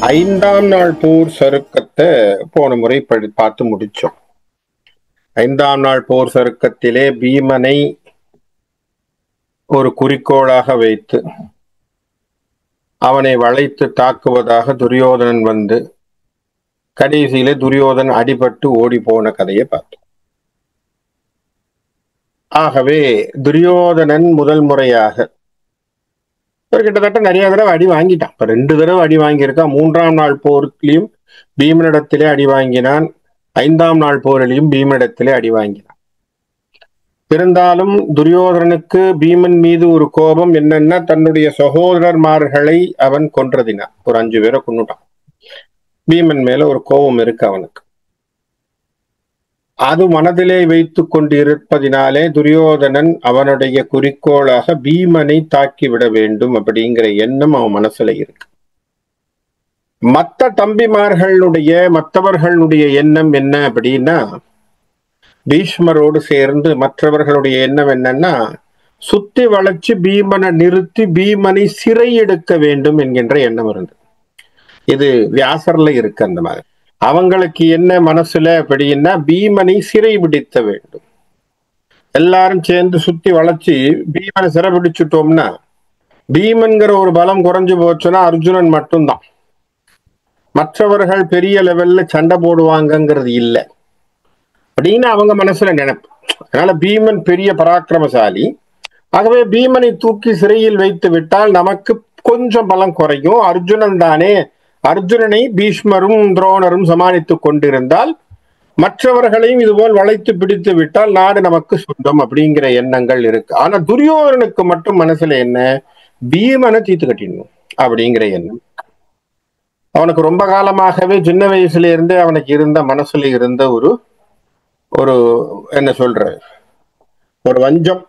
ஐந்தாம் நாள் போர் சருக்கத்தை போன முறை பார்த்து முடிச்சோம். ஐந்தாம் நாள் போர் சருக்கத்திலே பீமனை ஒரு குறிக்கோளாக வைத்து அவனை வளைத்து தாக்குவதாக துரியோதனன் வந்து கடைசியிலே துரியோதனன் அடிபட்டு ஓடி போன கதையை பார்த்தோம். ஆகவே துரியோதனன் முதல் முறையாக கிட்டத்தட்ட நிறைய தடவை அடி வாங்கிட்டான். இப்ப 2 தடவை அடி வாங்கியிருக்கான். 3ஆம் நாள் போரிலையும் பீமனிடத்திலே அடி வாங்கினான். 5ஆம் நாள் போரிலையும் பீமனிடத்திலே அடி வாங்கினான். இருந்தாலும் துரியோதனனுக்கு பீமன் மீது ஒரு கோபம் என்னன்னா, தன்னுடைய சகோதரர்மார்களை அவன் கொன்றதினான். ஒரு 5 பேரை கொன்னுட்டான். பீமன் மேல ஒரு கோபம் இருக்கு அவனுக்கு. அது மனதிலே வைத்து கொண்டு இருப்பதினாலே துரியோதனன் அவனுடைய குறிக்கோளாக பீமனை தாக்கிவிட வேண்டும் அப்படிங்கிற எண்ணம் அவன் மனசுல இருக்கு. மற்றவர்களுடைய எண்ணம் என்ன அப்படின்னா, பீஷ்மரோடு சேர்ந்து மற்றவர்களுடைய எண்ணம் என்னன்னா, சுத்தி வளைச்சு பீமனை நிறுத்தி பீமனை சிறை எடுக்க வேண்டும் என்கின்ற எண்ணம் இருந்தது. இது வியாசர்ல இருக்கு. அந்த மாதிரி அவங்களுக்கு என்ன மனசுல அப்படின்னா, பீமனை சிறை பிடித்த வேண்டும். எல்லாரும் சேர்ந்து சுத்தி வளைச்சு பீமனை சிறை பிடிச்சுட்டோம்னா பீமன்கிற ஒரு பலம் குறைஞ்சு போச்சுன்னா அர்ஜுனன் மட்டும்தான். மற்றவர்கள் பெரிய லெவல்ல சண்டை போடுவாங்கிறது இல்லை அப்படின்னு அவங்க மனசுல நினைப்பு. அதனால பீமன் பெரிய பராக்கிரமசாலி. ஆகவே பீமனை தூக்கி சிறையில் வைத்து விட்டால் நமக்கு கொஞ்சம் பலம் குறையும். அர்ஜுனன் தானே, அர்ஜுனனை பீஷ்மரும் துரோணரும் சமாளித்துக் கொண்டிருந்தால் மற்றவர்களையும் இதுபோல் வளைத்து பிடித்து விட்டால் நாடு நமக்கு சொந்தம் அப்படிங்கிற எண்ணங்கள் இருக்கு. ஆனா துரியோதனனுக்கு மட்டும் மனசுல என்ன, பீமனை தீர்த்து கட்டிடணும் அப்படிங்கிற எண்ணம். அவனுக்கு ரொம்ப காலமாகவே சின்ன வயசுல இருந்தே அவனுக்கு இருந்த மனசுல இருந்த ஒரு என்ன சொல்ற ஒரு வஞ்சம்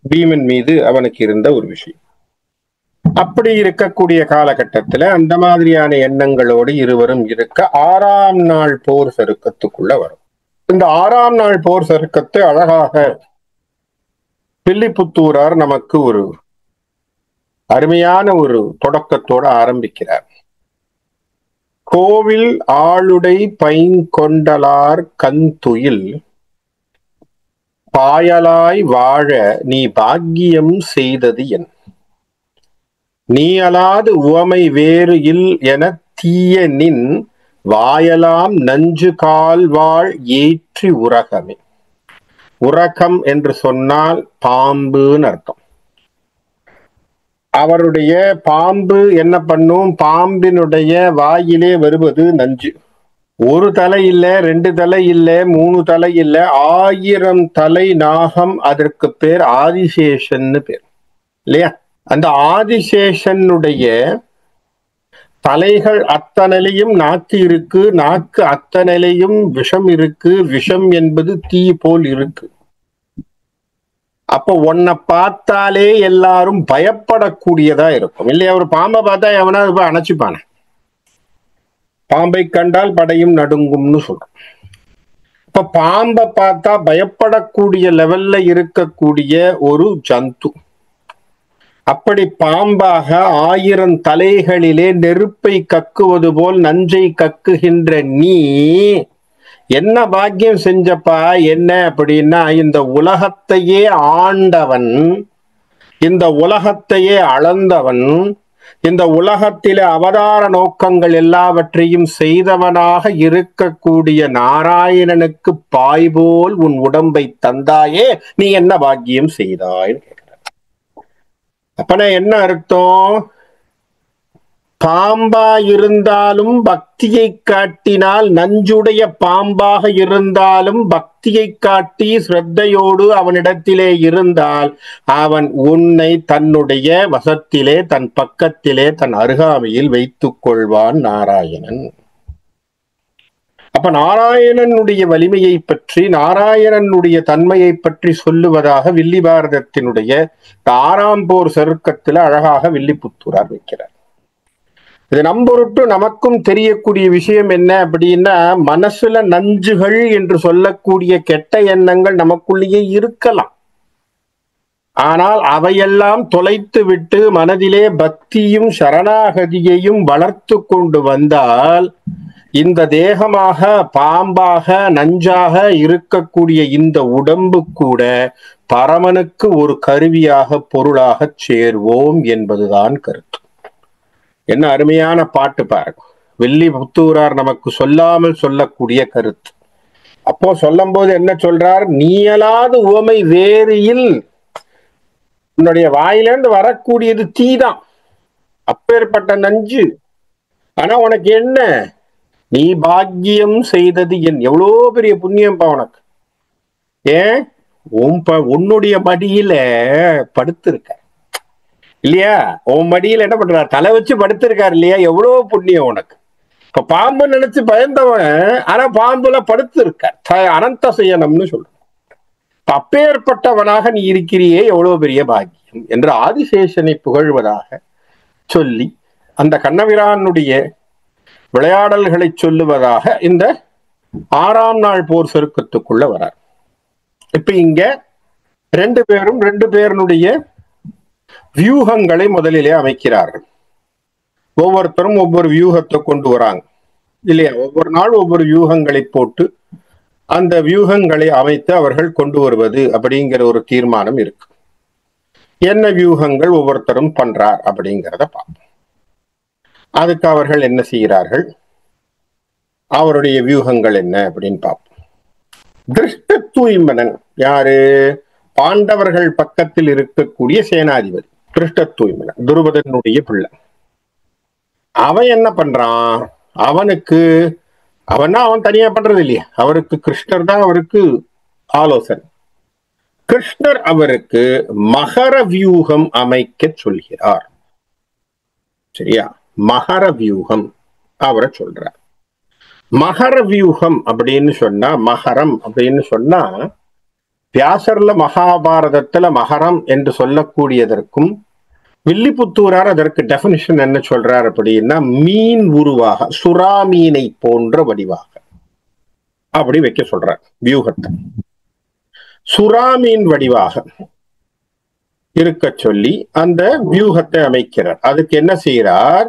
பீமன் மீது அவனுக்கு இருந்த ஒரு விஷயம். அப்படி இருக்கக்கூடிய காலகட்டத்துல அந்த மாதிரியான எண்ணங்களோடு இருவரும் இருக்க 6ஆம் நாள் போர் சருக்கத்துக்குள்ள வரும். இந்த 6ஆம் நாள் போர் சருக்கத்தை அழகாக வில்லிபுத்தூரார் நமக்கு ஒரு அருமையான ஒரு தொடக்கத்தோட ஆரம்பிக்கிறார். கோவில் ஆளுடை பைங்கொண்டலார் கந்துயில் பாயலாய் வாழ நீ பாக்கியம் செய்தது என், நீ அலாது உவமை வேறு இல் என தீய நின் வாயலாம் நஞ்சு கால்வாள் ஏற்றி உரகமே. உரகம் என்று சொன்னால் பாம்புன்னு அர்த்தம். அவருடைய பாம்பு என்ன பண்ணும், பாம்பினுடைய வாயிலே வருவது நஞ்சு. ஒரு தலை இல்ல, 2 தலை இல்ல, 3 தலை இல்ல, 1000 தலை நாகம். அதற்கு பேர் ஆதிசேஷன்னு பேர் இல்லையா? அந்த ஆதிசேஷனுடைய தலைகள் அத்தனையிலும் நாக்கு இருக்கு, நாக்கு அத்தனையிலும் விஷம் இருக்கு. விஷம் என்பது தீ போல் இருக்கு. அப்ப உன்னை பார்த்தாலே எல்லாரும் பயப்படக்கூடியதா இருக்கும் இல்லையா? ஒரு பாம்பை பார்த்தா எவனாவது போய் அணைச்சுப்பான. பாம்பை கண்டால் படையும் நடுங்கும்னு சொல்றோம். இப்ப பாம்பை பார்த்தா பயப்படக்கூடிய லெவல்ல இருக்கக்கூடிய ஒரு ஜந்து. அப்படி பாம்பாக 1000 தலைகளிலே நெருப்பை கக்குவது போல் நஞ்சை கக்குகின்ற நீ என்ன பாக்கியம் செஞ்சப்பா? என்ன அப்படின்னா, இந்த உலகத்தையே ஆண்டவன், இந்த உலகத்தையே அளந்தவன், இந்த உலகத்திலே அவதார நோக்கங்கள் எல்லாவற்றையும் செய்தவனாக இருக்கக்கூடிய நாராயணனுக்கு பாய்போல் உன் உடம்பை தந்தாயே, நீ என்ன பாக்கியம் செய்தாய்? அப்பனா என்ன அர்த்தம்? பாம்பா இருந்தாலும் பக்தியை காட்டினால், நஞ்சுடைய பாம்பாக இருந்தாலும் பக்தியை காட்டி ஸ்ரத்தையோடு அவனிடத்திலே இருந்தால் அவன் உன்னை தன்னுடைய வசத்திலே, தன் பக்கத்திலே, தன் அருகாமையில் வைத்துக் கொள்வான் நாராயணன். அப்ப நாராயணனுடைய வலிமையை பற்றி, நாராயணனுடைய தன்மையை பற்றி சொல்லுவதாக வில்லி பாரதத்தினுடைய 6ஆம் போர் சருக்கத்துல அழகாக வில்லிபுத்தூரார் வைக்கிறார். இது நம்பொருட்டு நமக்கும் தெரியக்கூடிய விஷயம் என்ன அப்படின்னா, மனசுல நஞ்சுகள் என்று சொல்லக்கூடிய கெட்ட எண்ணங்கள் நமக்குள்ளேயே இருக்கலாம். ஆனால் அவையெல்லாம் தொலைத்து விட்டு மனதிலே பக்தியும் சரணாகதியையும் வளர்த்து கொண்டு வந்தால் இந்த தேகமாக பாம்பாக நஞ்சாக இருக்கக்கூடிய இந்த உடம்பு கூட பரமனுக்கு ஒரு கருவியாக பொருளாக சேர்வோம் என்பதுதான் கருத்து. என்ன அருமையான பாட்டு பாருங்க. வில்லிபுத்தூரார் நமக்கு சொல்லாமல் சொல்லக்கூடிய கருத்து. அப்போ சொல்லும் போது என்ன சொல்றார்? நீயலாது உவமை வேறியில், உன்னுடைய வாயிலிருந்து வரக்கூடியது தீதான், அப்பேற்பட்ட நஞ்சு. ஆனா உனக்கு என்ன, நீ பாக்கியம் செய்தது என், எவ்வளோ பெரிய புண்ணியம் பா உனக்கு. ஏன் உன்னுடைய மடியில படுத்திருக்க இல்லையா? உன் மடியில என்ன பண்றார்? தலை வச்சு படுத்திருக்காரு இல்லையா? எவ்வளவு புண்ணியம் உனக்கு. இப்ப பாம்பு நினைச்சு பயந்தவன் ஆனா பாம்புல படுத்திருக்க, அனந்த செய்யணும்னு சொல்ற. அப்பேற்பட்டவனாக நீ இருக்கிறியே, எவ்வளவு பெரிய பாக்கியம் என்று ஆதிசேஷனை புகழ்வதாக சொல்லி அந்த கண்ணபிரானுடைய விளையாடல்களை சொல்லுவதாக இந்த 6ஆம் நாள் போர் செருக்கத்துக்குள்ள வரார். இப்ப இங்க ரெண்டு பேருடைய வியூகங்களை முதலிலே அமைக்கிறார்கள். ஒவ்வொருத்தரும் ஒவ்வொரு வியூகத்தை கொண்டு வராங்க இல்லையா? ஒவ்வொரு நாள் ஒவ்வொரு வியூகங்களை போட்டு அந்த வியூகங்களை அமைத்து அவர்கள் கொண்டு வருவது அப்படிங்கிற ஒரு தீர்மானம் இருக்கு. என்ன வியூகங்கள் ஒவ்வொருத்தரும் பண்றார் அப்படிங்கிறத பார்ப்போம். அதுக்கு அவர்கள் என்ன செய்கிறார்கள், அவருடைய வியூகங்கள் என்ன அப்படின்னு பார்ப்போம். திருஷ்ட தூய்மனன் யாரு? பாண்டவர்கள் பக்கத்தில் இருக்கக்கூடிய சேனாதிபதி திருஷ்ட தூய்மனன், துருபதனுடைய பிள்ளை. அவன் என்ன பண்றான்? அவன் தனியா பண்றது இல்லையா, அவருக்கு கிருஷ்ணர் தான் அவருக்கு ஆலோசனை. கிருஷ்ணர் அவருக்கு மகர வியூகம் அமைக்க சொல்கிறார். சரியா? மகர வியூகம் அவரை சொல்றார். மகர வியூகம் அப்படின்னு சொன்னா, மகரம் அப்படின்னு சொன்னா, வியாசர்ல மகாபாரதத்துல மகரம் என்று சொல்லக்கூடியதற்கும் வில்லிபுத்தூரார் அதற்கு டெபினிஷன் என்ன சொல்றார் அப்படின்னா, மீன் உருவாக, சுறா மீனை போன்ற வடிவாக அப்படி வைக்க சொல்றார் வியூகத்தை. சுறா மீன் வடிவாக இருக்க சொல்லி அந்த வியூகத்தை அமைக்கிறார். அதுக்கு என்ன செய்யறார்?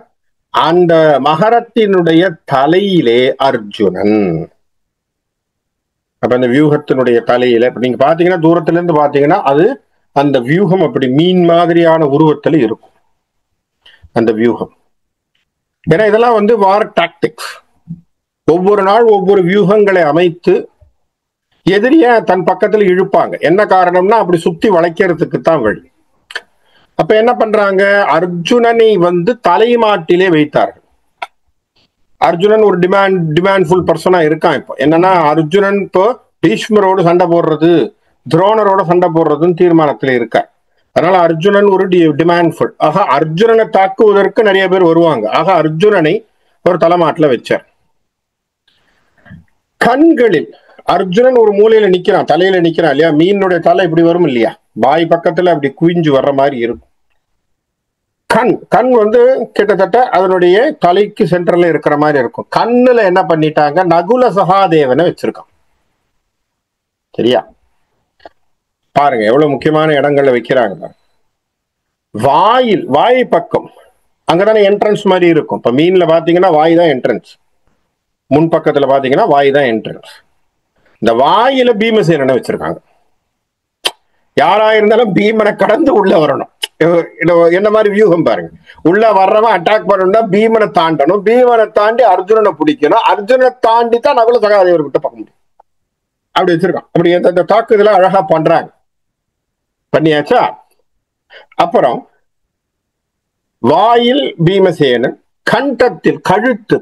அந்த மகரத்தினுடைய தலையிலே அர்ஜுனன். அப்ப அந்த வியூகத்தினுடைய தலையில இப்ப நீங்க பாத்தீங்கன்னா, தூரத்துல இருந்து பாத்தீங்கன்னா அது அந்த வியூகம் அப்படி மீன் மாதிரியான உருவத்துல இருக்கும் அந்த வியூகம். ஏன்னா இதெல்லாம் வார் டாக்டிக்ஸ். ஒவ்வொரு நாள் ஒவ்வொரு வியூகங்களை அமைத்து எதிரிய தன் பக்கத்துல இழுப்பாங்க. என்ன காரணம்னா அப்படி சுத்தி வளைக்கிறதுக்கு தான் வழி. அப்ப என்ன பண்றாங்க? அர்ஜுனனை தலைமாட்டிலே வைத்தார்கள். அர்ஜுனன் ஒரு டிமாண்ட்ஃபுல் பர்சனா இருக்கான். இப்போ என்னன்னா, அர்ஜுனன் இப்போ பீஷ்மரோடு சண்டை போடுறது, துரோணரோட சண்டை போடுறதுன்னு தீர்மானத்துல இருக்கார். அதனால அர்ஜுனன் ஒரு டிமாண்ட்ஃபுல். ஆக அர்ஜுனனை தாக்குவதற்கு நிறைய பேர் வருவாங்க. ஆக அர்ஜுனனை ஒரு தலைமாட்டுல வச்சார். கண்களில் அர்ஜுனன் ஒரு மூலையில நிக்கிறான், தலையில நிக்கிறான் இல்லையா? மீனுடைய தலை இப்படி வரும் இல்லையா, வாய் பக்கத்துல அப்படி குவிஞ்சு வர்ற மாதிரி இருக்கும். கண் கிட்டத்தட்ட அதனுடைய தலைக்கு சென்டர்ல இருக்கிற மாதிரி இருக்கும். கண்ணுல என்ன பண்ணிட்டாங்க? நகுல சகாதேவனை வச்சிருக்கான். சரியா? பாருங்க எவ்வளவு முக்கியமான இடங்கள்ல வைக்கிறாங்க. வாய் பக்கம் அங்கதானே என்ட்ரன்ஸ் மாதிரி இருக்கும். இப்ப மீன்ல பாத்தீங்கன்னா வாய் தான் என்ட்ரன்ஸ், முன் பக்கத்துல பாத்தீங்கன்னா வாய் தான் என்ட்ரன்ஸ். இந்த வாயில பீமசேனனை வச்சிருக்காங்க. யாரா இருந்தாலும் பீமனை கடந்து உள்ள வரணும். என்ன மாதிரி வியூகம் பாருங்க. உள்ள வர்றவன் அட்டாக் பண்ணணும்னா பீமனை தாண்டணும், பீமனை தாண்டி அர்ஜுனனை பிடிக்கணும், அர்ஜுனனை தாண்டி தான் நகுல சகாதேவர் கிட்ட பார்க்க முடியும். அப்படி வச்சிருக்கான். அப்படி அந்த தாக்குதல அழகா பண்றாங்க. பண்ணியாச்சா? அப்புறம் வாயில் பீமசேனன், கண்டத்தில்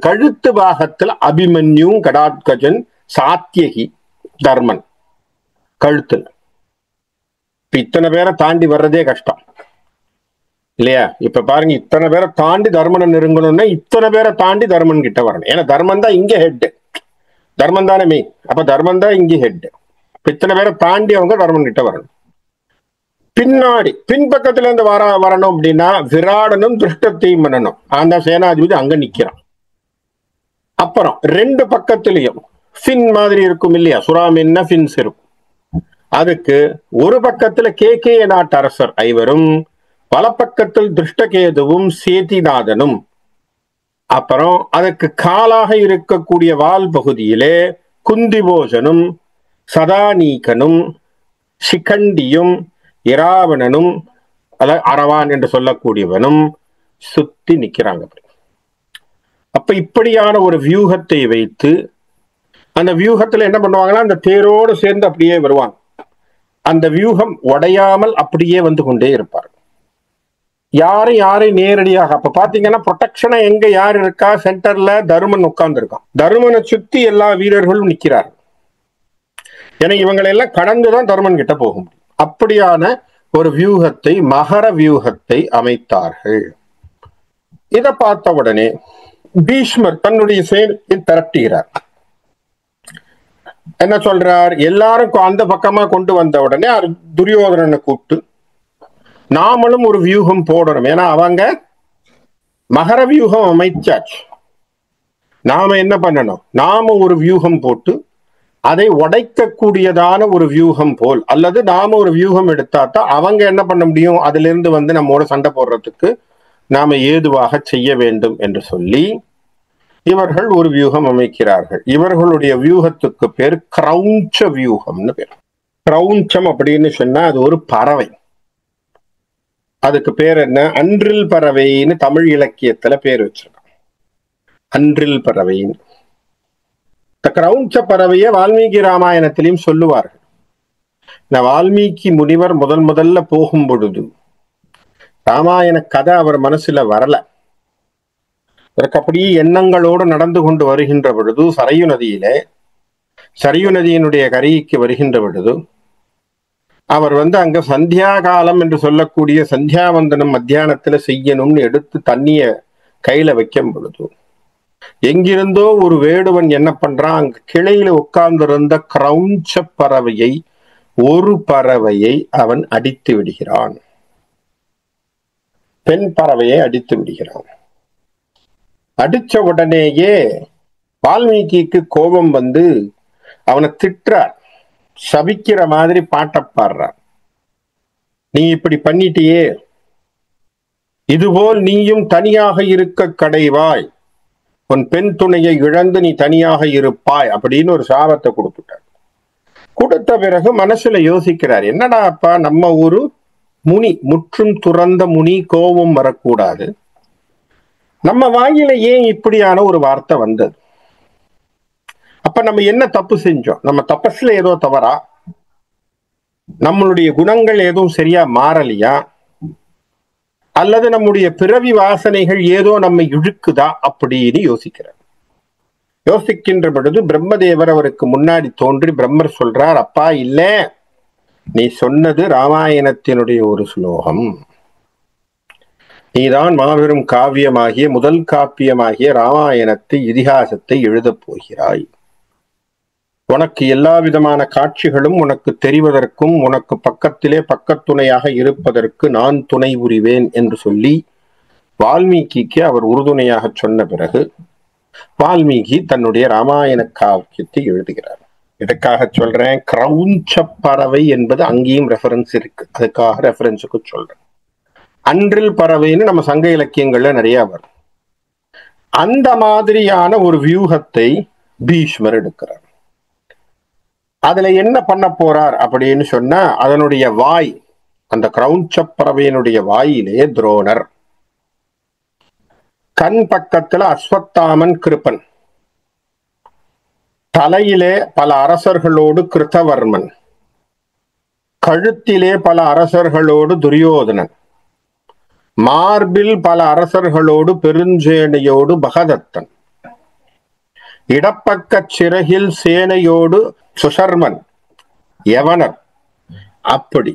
கழுத்து பாகத்தில் அபிமன்யு, கடாத்கஜன், சாத்தியகி, தர்மன் கழுத்துல. இத்தனை பேரை தாண்டி வர்றதே கஷ்டம் இல்லையா? இப்ப பாருங்க, இத்தனை பேரை தாண்டி தர்மனை நெருங்கணும்னா இத்தனை பேரை தாண்டி தர்மன் கிட்ட வரணும். ஏன்னா தர்மன் தான் இங்க ஹெட், தர்மன் தானே மெயின். அப்ப தர்மன் தான் இங்க ஹெட். இத்தனை பேரை தாண்டி அவங்க தர்மன் கிட்ட வரணும். பின்னாடி பின்பக்கத்துல இருந்து வரணும் அப்படின்னா விராடனும் திருஷ்டத்தையும் பண்ணணும். அந்த சேனாதிபதி அங்க நிக்கிறான். அப்புறம் ரெண்டு பக்கத்திலையும் ஃபின் மாதிரி இருக்கும் இல்லையா, சுறாமீன்னா ஃபின்ஸ் இருக்கும். அதுக்கு ஒரு பக்கத்துல கே நாட்டரசர் ஐவரும், வலப்பக்கத்தில் திருஷ்டகேதுவும் சேதிநாதனும், அப்புறம் அதுக்கு காலாக இருக்கக்கூடிய வால் பகுதியிலே குந்திபோஜனும் சதானீகனும் சிகண்டியும் இராவணனும் அரவான் என்று சொல்லக்கூடியவனும் சுத்தி நிக்கிறாங்க. அப்ப இப்படியான ஒரு வியூகத்தை வைத்து அந்த வியூகத்துல என்ன பண்ணுவாங்கன்னா, அந்த தேரோடு சேர்ந்து அப்படியே வருவாங்க. அந்த வியூகம் உடையாமல் அப்படியே வந்து கொண்டே இருப்பார். யாரையும் நேரடியாக அப்ப பாத்தீங்கன்னா ப்ரொடெக்ஷனா எங்க யார் இருக்கா? சென்டர்ல தருமன் உட்கார்ந்து இருக்கான். தருமனை சுத்தி எல்லா வீரர்களும் நிக்கிறார். ஏன்னா இவங்களை எல்லாம் கடந்துதான் தருமன் கிட்ட போக முடியும். அப்படியான ஒரு வியூகத்தை, மகர வியூகத்தை அமைத்தார்கள். இதை பார்த்த உடனே பீஷ்மர் தன்னுடைய செயலை திரட்டுகிறார். என்ன சொல்றார்? எல்லாருக்கும் அந்த பக்கமா கொண்டு வந்த உடனே துரியோதனனை கூப்பிட்டு நாமளும் ஒரு வியூகம் போடணும். ஏன்னா அவங்க மகர வியூகம் அமைச்சாச்சு. நாம என்ன பண்ணணும்? நாம ஒரு வியூகம் போட்டு அதை உடைக்கக்கூடியதான ஒரு வியூகம் போல், அல்லது நாம ஒரு வியூகம் எடுத்தாத்தான் அவங்க என்ன பண்ண முடியும், அதுல இருந்து வந்து நம்மோட சண்டை போடுறதுக்கு நாம ஏதுவாக செய்ய வேண்டும் என்று சொல்லி இவர்கள் ஒரு வியூகம் அமைக்கிறார்கள். இவர்களுடைய வியூகத்துக்கு பேர் கிரௌஞ்ச வியூகம்னு பேர். கிரௌஞ்சம் அப்படின்னு சொன்னா அது ஒரு பறவை. அதுக்கு பேர் என்ன? அன்றில் பறவைன்னு தமிழ் இலக்கியத்துல பேர் வச்சிருக்காங்க. அன்றில் பறவைன்னு. இந்த கிரௌஞ்ச பறவையை வால்மீகி ராமாயணத்திலையும் சொல்லுவார்கள். இந்த வால்மீகி முனிவர் முதல்ல போகும் பொழுது ராமாயண கதை அவர் மனசுல வரல. அதற்கு அப்படியே எண்ணங்களோடு நடந்து கொண்டு வருகின்ற பொழுது சரையு நதியினுடைய கரைக்கு வருகின்ற பொழுது அவர் அங்க சந்தியா காலம் என்று சொல்லக்கூடிய சந்தியாவந்தனம் மத்தியானத்துல செய்யணும்னு எடுத்து தண்ணிய கையில வைக்கும் பொழுது எங்கிருந்தோ ஒரு வேடுவன் என்ன பண்றான், அங்க கிளையில உட்கார்ந்திருந்த கிரௌஞ்ச பறவையை, ஒரு பறவையை அவன் அடித்து விடுகிறான். பெண் பறவையை அடித்து விடுகிறான். அடிச்ச உடனேயே வால்மீகிக்கு கோபம் வந்து அவனை திட்டுறார், சபிக்கிற மாதிரி பாட்ட பாடுறார். நீ இப்படி பண்ணிட்டியே, இதுபோல் நீயும் தனியாக இருக்க கடைவாய், உன் பெண் துணையை இழந்து நீ தனியாக இருப்பாய் அப்படின்னு ஒரு சாபத்தை கொடுத்துட்டார். கொடுத்த பிறகு மனசுல யோசிக்கிறார், என்னடா அப்பா, நம்ம ஒரு முனி, முற்றும் துறந்த முனி, கோபம் வரக்கூடாது, நம்ம வாயில ஏன் இப்படியான ஒரு வார்த்தை வந்தது? அப்ப நம்ம என்ன தப்பு செஞ்சோம்? நம்ம தபஸ்ல ஏதோ தவறா? நம்மளுடைய குணங்கள் எதுவும் சரியா மாறலையா? அல்லது நம்முடைய பிறவி வாசனைகள் ஏதோ நம்ம இழுக்குதா அப்படின்னு யோசிக்கிறார். யோசிக்கின்ற பொழுது பிரம்மதேவர் அவருக்கு முன்னாடி தோன்றி பிரம்மர் சொல்றார், அப்பா இல்ல, நீ சொன்னது ராமாயணத்தினுடைய ஒரு ஸ்லோகம். நீதான் மாபெரும் காவியமாகிய முதல் காப்பியமாகிய ராமாயணத்தை, இதிகாசத்தை எழுதப் போகிறாய். உனக்கு எல்லா விதமான காட்சிகளும் உனக்கு தெரிவதற்கும் உனக்கு பக்கத்திலே பக்கத்துணையாக இருப்பதற்கு நான் துணை புரிவேன் என்று சொல்லி வால்மீகிக்கு அவர் உறுதுணையாக சொன்ன பிறகு வால்மீகி தன்னுடைய ராமாயண காவியத்தை எழுதுகிறார். இதுக்காக சொல்றேன், கிரௌஞ்ச பறவை என்பது அங்கேயும் ரெஃபரன்ஸ் இருக்கு, அதுக்காக ரெஃபரன்ஸுக்கு சொல்றேன். அன்றில் பறவைன்னு நம்ம சங்க இலக்கியங்கள்ல நிறைய வரும். அந்த மாதிரியான ஒரு வியூகத்தை பீஷ்மர் எடுக்கிறார். அதுல என்ன பண்ண போறார் அப்படின்னு சொன்னா, அதனுடைய வாய், அந்த கிரௌஞ்ச பறவையினுடைய வாயிலே துரோணர், கண் பக்கத்துல அஸ்வத்தாமன் கிருபன், தலையிலே பல அரசர்களோடு கிருத்தவர்மன், கழுத்திலே பல அரசர்களோடு துரியோதனன், மார்பில் பல அரசர்களோடு பெருஞ்சேனையோடு பகதத்தன், இடப்பக்க சிறகில் சேனையோடு சுஷர்மன், யவனர், அப்படி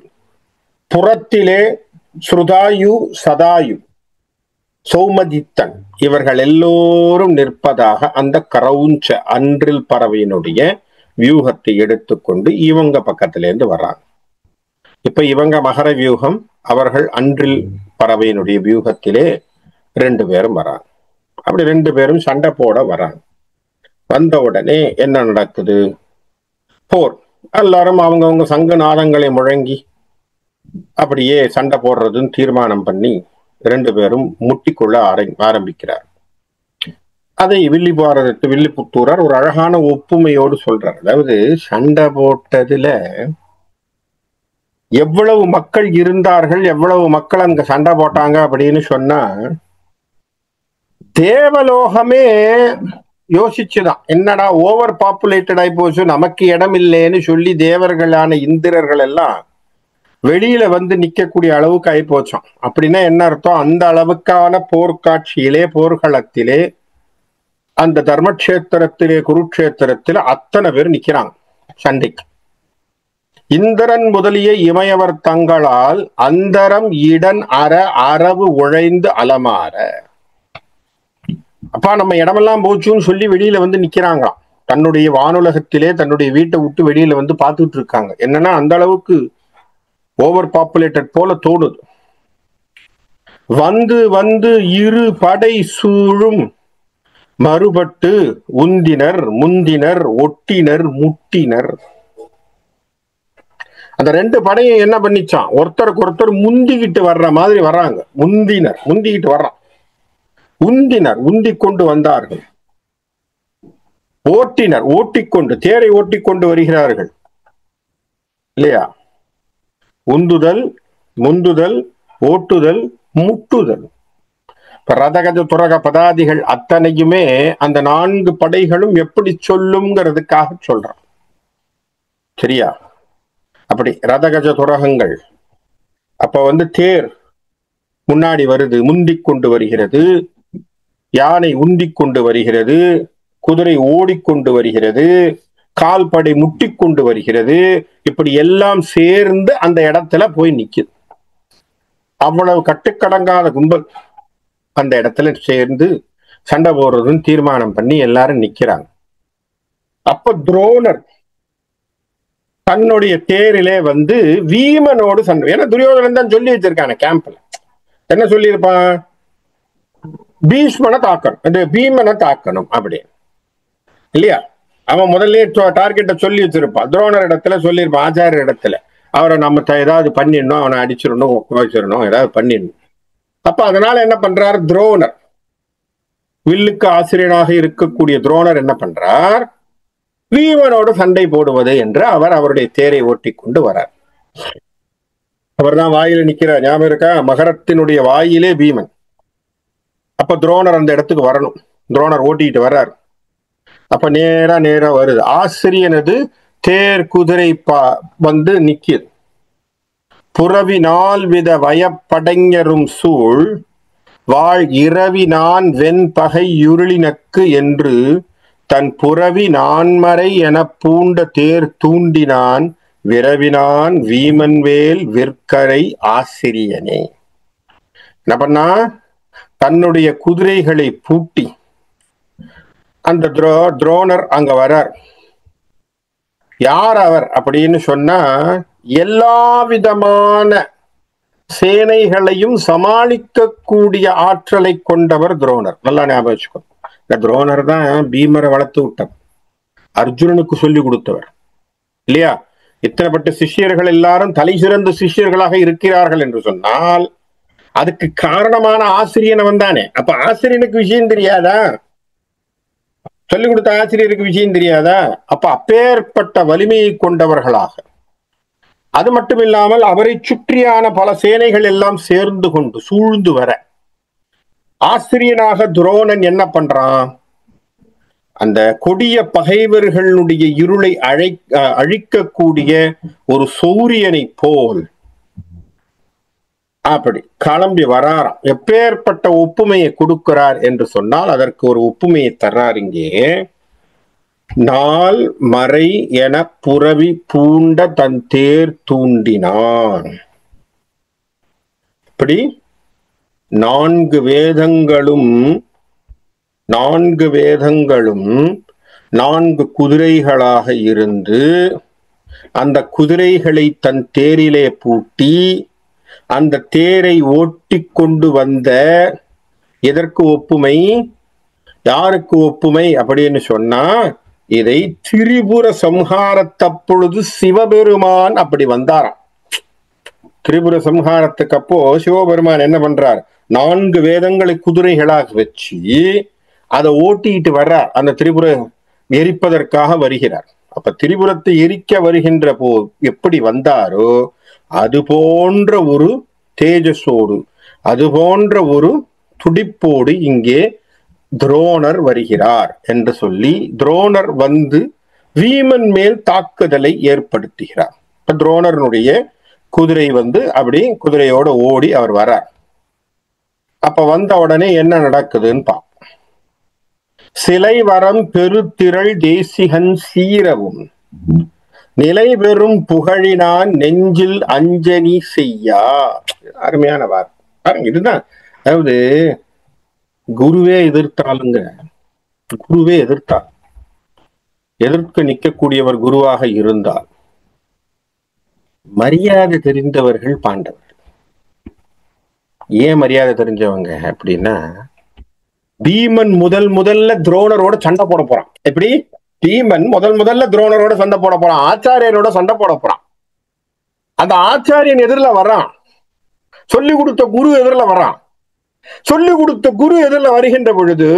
புறத்திலே ஸ்ருதாயு, சதாயு, சௌமதித்தன், இவர்கள் எல்லோரும் நிற்பதாக அந்த கிரௌஞ்ச அன்றில் பறவையினுடைய வியூகத்தை எடுத்துக்கொண்டு இவங்க பக்கத்திலேருந்து வர்றாங்க. இப்ப இவங்க மகர வியூகம், அவர்கள் அன்றில் பறவையினுடைய வியூகத்திலே 2 பேரும் வராங்க. அப்படி 2 பேரும் சண்டை போட வராங்க. வந்த உடனே என்ன நடக்குது? போர். எல்லாரும் அவங்கவுங்க சங்கு நாதங்களை முழங்கி அப்படியே சண்டை போடுறதுன்னு தீர்மானம் பண்ணி 2 பேரும் முட்டிக்கொள்ள ஆரம்பிக்கிறார். அதை வில்லிபுத்தூரார் ஒரு அழகான ஒப்புமையோடு சொல்றார். அதாவது சண்டை போட்டதுல எவ்வளவு மக்கள் இருந்தார்கள், எவ்வளவு மக்கள் அங்க சண்டை போட்டாங்க அப்படின்னு சொன்னா, தேவலோகமே யோசிச்சுதான், என்னடா ஓவர் பாப்புலேட்டட் ஆகி போச்சு, நமக்கு இடம் இல்லைன்னு சொல்லி தேவர்களான இந்திரர்கள் எல்லாம் வெளியில வந்து நிக்கக்கூடிய அளவுக்கு ஆகி போச்சோம். அப்படின்னா என்ன அர்த்தம்? அந்த அளவுக்கான போர்க்காட்சியிலே, போர்களத்திலே, அந்த தர்மக்ஷேத்திரத்திலே, குருக்ஷேத்திரத்திலே அத்தனை பேர் நிக்கிறாங்க சண்டைக்கு. இந்திரன் முதலிய இமயவர் தங்களால் அந்தரம் இடன் அற அரவு உழைந்து அலமாற. அப்பா நம்ம இடமெல்லாம் போச்சுன்னு சொல்லி வெளியில வந்து நிக்கிறாங்களாம். தன்னுடைய வானுலகத்திலே தன்னுடைய வீட்டை விட்டு வெளியில வந்து பார்த்துட்டு இருக்காங்க. என்னன்னா அந்த அளவுக்கு ஓவர் பாப்புலேட்டட் போல தோணுது. வந்து வந்து இரு படை சூழும் மறுபட்டு உந்தினர் முந்தினர் ஒட்டினர் முட்டினர். அந்த 2 படையும் என்ன பண்ணிச்சான், ஒருத்தருக்கு ஒருத்தர் முந்திக்கிட்டு வர்ற மாதிரி வர்றாங்க. முந்திக்கிட்டு வர்றான். உந்தினர் உந்திக் கொண்டு வந்தார்கள். ஓட்டினர் ஓட்டிக்கொண்டு, தேரை ஓட்டிக்கொண்டு வருகிறார்கள் இல்லையா? உந்துதல், முந்துதல், ஓட்டுதல், முட்டுதல். ரதகஜ துரக பதாதிகள் அத்தனையுமே அந்த 4 படைகளும் எப்படி சொல்லுங்கிறதுக்காக சொல்றான். சரியா? அப்படி ரதகஜ துரகங்கள். அப்ப வந்து தேர் முன்னாடி வருது, முந்திக் கொண்டு வருகிறது. யானை உந்திக் கொண்டு வருகிறது. குதிரை ஓடிக்கொண்டு வருகிறது. கால்படை முட்டிக்கொண்டு வருகிறது. இப்படி எல்லாம் சேர்ந்து அந்த இடத்துல போய் நிக்குது. அவ்வளவு கட்டுக்கடங்காத கும்பல் அந்த இடத்துல சேர்ந்து சண்டை போடுறதுன்னு தீர்மானம் பண்ணி எல்லாரும் நிக்கிறாங்க. அப்ப துரோணர் தன்னுடைய தேரிலே வந்து வீமனோடு சண்டை. ஏன்னா துரியோதனன் தான் சொல்லி வச்சிருக்கான கேம்ப்ல. என்ன சொல்லியிருப்பான்? பீஷ்மனை தாக்கணும், பீமனை தாக்கணும் அப்படி இல்லையா? அவன் முதல்ல டார்கெட்டை சொல்லி வச்சிருப்பான். துரோணர் இடத்துல சொல்லியிருப்பான், ஆச்சாரிய இடத்துல அவரை நம்ம ஏதாவது பண்ணிடணும், அவனை அடிச்சிடணும், வச்சிடணும், ஏதாவது பண்ணிடணும். அப்ப அதனால என்ன பண்றார் துரோணர்? வில்லுக்கு ஆசிரியராக இருக்கக்கூடிய துரோணர் என்ன பண்றார்? பீமனோடு சண்டை போடுவது என்று அவருடைய தேரை ஓட்டி கொண்டு வரார். அவர் தான் வாயில நிக்கிறார், ஞாபகம் இருக்கா? மகரத்தினுடைய வாயிலே பீமன். அப்ப துரோணர் அந்த இடத்துக்கு வரணும். துரோணர் ஓட்டிட்டு வர்றார். அப்ப நேரா வருது. ஆசிரியனது தேர் குதிரை வந்து நிக்கிது. புறவி 4 வித வயப்படைஞரும் சூழ் வாழ் இரவினான் வெண்பகை யுருளினக்கு என்று தன் புறவி 4 என பூண்ட தேர் தூண்டினான் விரவினான் வீமன்வேல் விற்கரை ஆசிரியனே. என்ன பண்ணா? தன்னுடைய குதிரைகளை பூட்டி அந்த துரோணர் அங்க வரார். யார் அவர் அப்படின்னு சொன்னா, எல்லா விதமான சேனைகளையும் சமாளிக்கக்கூடிய ஆற்றலை கொண்டவர் துரோணர். நல்லா ஞாபகம் வச்சுக்கோ. இந்த துரோணர் தான் பீமரை வளர்த்து விட்டவர், அர்ஜுனனுக்கு சொல்லி கொடுத்தவர் இல்லையா? இத்தனைப்பட்ட சிஷ்யர்கள் எல்லாரும் தலை சிறந்த சிஷ்யர்களாக இருக்கிறார்கள் என்று சொன்னால் அதுக்கு காரணமான ஆசிரியனவன் தானே. அப்ப ஆசிரியனுக்கு விஷயம் தெரியாதா? சொல்லிக் கொடுத்த ஆசிரியருக்கு விஷயம் தெரியாதா? அப்ப அப்பேற்பட்ட வலிமையை கொண்டவர்களாக, அது மட்டும் இல்லாமல் அவரை சுற்றியான பல சேனைகள் எல்லாம் சேர்ந்து கொண்டு சூழ்ந்து வர, ஆசிரியனாக துரோணன் என்ன பண்றான்? அந்த கொடிய பகைவர்களுடைய இருளை அழிக்கக்கூடிய ஒரு சூரியனை போல் அப்படி கிளம்பி வராராம். எப்பேற்பட்ட ஒப்புமையை கொடுக்கிறார் என்று சொன்னால் அதற்கு ஒரு ஒப்புமையை தர்றார் இங்கே. நாள் மறை என புறவி பூண்ட தன் தேர் தூண்டினான். இப்படி 4 வேதங்களும் 4 குதிரைகளாக இருந்து அந்த குதிரைகளை தன் தேரிலே பூட்டி அந்த தேரை ஓட்டி கொண்டு வந்த, எதற்கு ஒப்புமை? யாருக்கு ஒப்புமை அப்படின்னு சொன்னா, இதை திரிபுர சம்ஹாரத்தப்பொழுது சிவபெருமான் அப்படி வந்தாராம். திரிபுர சம்ஹாரத்துக்கு அப்போ சிவபெருமான் என்ன பண்றார், 4 வேதங்களை குதிரைகளாக வச்சு அதை ஓட்டிட்டு வர்றார். அந்த திரிபுர எரிப்பதற்காக வருகிறார். அப்ப திரிபுரத்தை எரிக்க வருகின்ற போ எப்படி வந்தாரோ அது போன்ற ஒரு தேஜஸோடு, அது போன்ற ஒரு துடிப்போடு இங்கே துரோணர் வருகிறார் என்று சொல்லி துரோணர் வந்து வீமன் மேல் தாக்குதலை ஏற்படுத்துகிறார். துரோணருடைய குதிரை வந்து அப்படி குதிரையோட ஓடி அவர் வரார். அப்ப வந்த உடனே என்ன நடக்குதுன்னு பார்ப்போம். சிலை வரம் பெருத்திரள் தேசிகன் சீரவும் நிலை பெறும் புகழினான் நெஞ்சில் அஞ்சனி செய்யா. அருமையான வார்த்தை. இதுதான், அதாவது குருவே எதிர்த்தாலுங்க, குருவே எதிர்த்தால், எதிர்க்க நிற்கக்கூடியவர் குருவாக இருந்தால் மரியாதை தெரிந்தவர்கள் பாண்டவர்கள். ஏன் மரியாதை தெரிஞ்சவங்க அப்படின்னா, பீமன் முதல்ல துரோணரோட சண்டை போட போறான். எப்படி பீமன் முதல்ல துரோணரோட சண்டை போட போறான், ஆச்சாரியரோட சண்டை போட போறான். அந்த ஆச்சாரியன் எதிரில் வர்றான், சொல்லி கொடுத்த குரு எதிரில் வர்றான். சொல்லி கொடுத்த குரு எதிரில் வருகின்ற பொழுது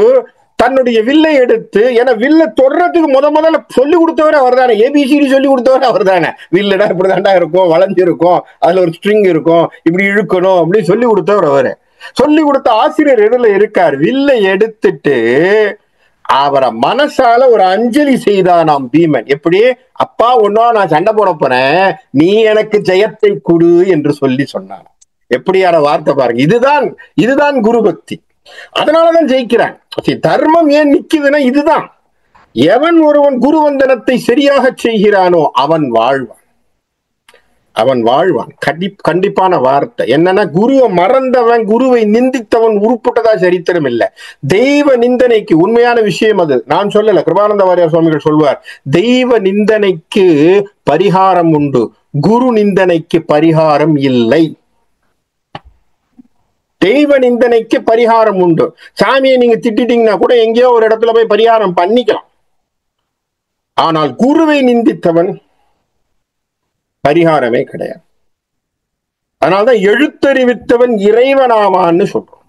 தன்னுடைய வில்லை எடுத்து, ஏன்னா வில்ல தொடர்றதுக்கு முதல்ல சொல்லி கொடுத்தவரை அவர் தானே, ஏபிசிடி சொல்லி கொடுத்தவரை அவர் தானே. வில்லுடா இப்படிதாண்டா இருக்கும், வளைஞ்சிருக்கும், அதுல ஒரு ஸ்ட்ரிங் இருக்கும், இப்படி இழுக்கணும் அப்படின்னு சொல்லி கொடுத்தவர் அவரு. சொல்லி கொடுத்த ஆசிரியர் எதிரில் இருக்கார். வில்லை எடுத்துட்டு அவரை மனசால ஒரு அஞ்சலி செய்தானாம் பீமன். எப்படி, அப்பா ஒன்னோ நான் சண்டை போட போறேன், நீ எனக்கு ஜெயத்தை கொடு என்று சொல்லி சொன்னான். எப்படியான வார்த்தை பாருங்க. இதுதான் குரு பக்தி. அதனாலதான் ஜெயிக்கிறான். தர்மம் ஏன் நிக்குதுன்னா இதுதான். எவன் ஒருவன் குருவந்தனத்தை சரியாக செய்கிறானோ அவன் வாழ்வான், அவன் வாழ்வான். கண்டிப்பான வார்த்தை. என்னன்னா, குருவை மறந்தவன், குருவை நிந்தித்தவன் உருப்பட்டதா சரித்திரம் இல்லை. தெய்வ நிந்தனைக்கு உண்மையான விஷயம் அது, நான் சொல்லல, கிருபானந்த வாரியார் சுவாமிகள் சொல்வார், தெய்வ நிந்தனைக்கு பரிகாரம் உண்டு, குரு நிந்தனைக்கு பரிகாரம் இல்லை. தெய்வ நிந்தனைக்கு பரிகாரம் உண்டு. சாமியை நீங்க திட்டிட்டீங்கன்னா கூட எங்கேயோ ஒரு இடத்துல போய் பரிகாரம் பண்ணிக்கலாம். ஆனால் குருவை நிந்தித்தவன் பரிகாரமே கிடையாது. அதனால்தான் எழுத்தறிவித்தவன் இறைவனாவான்னு சொல்றோம்.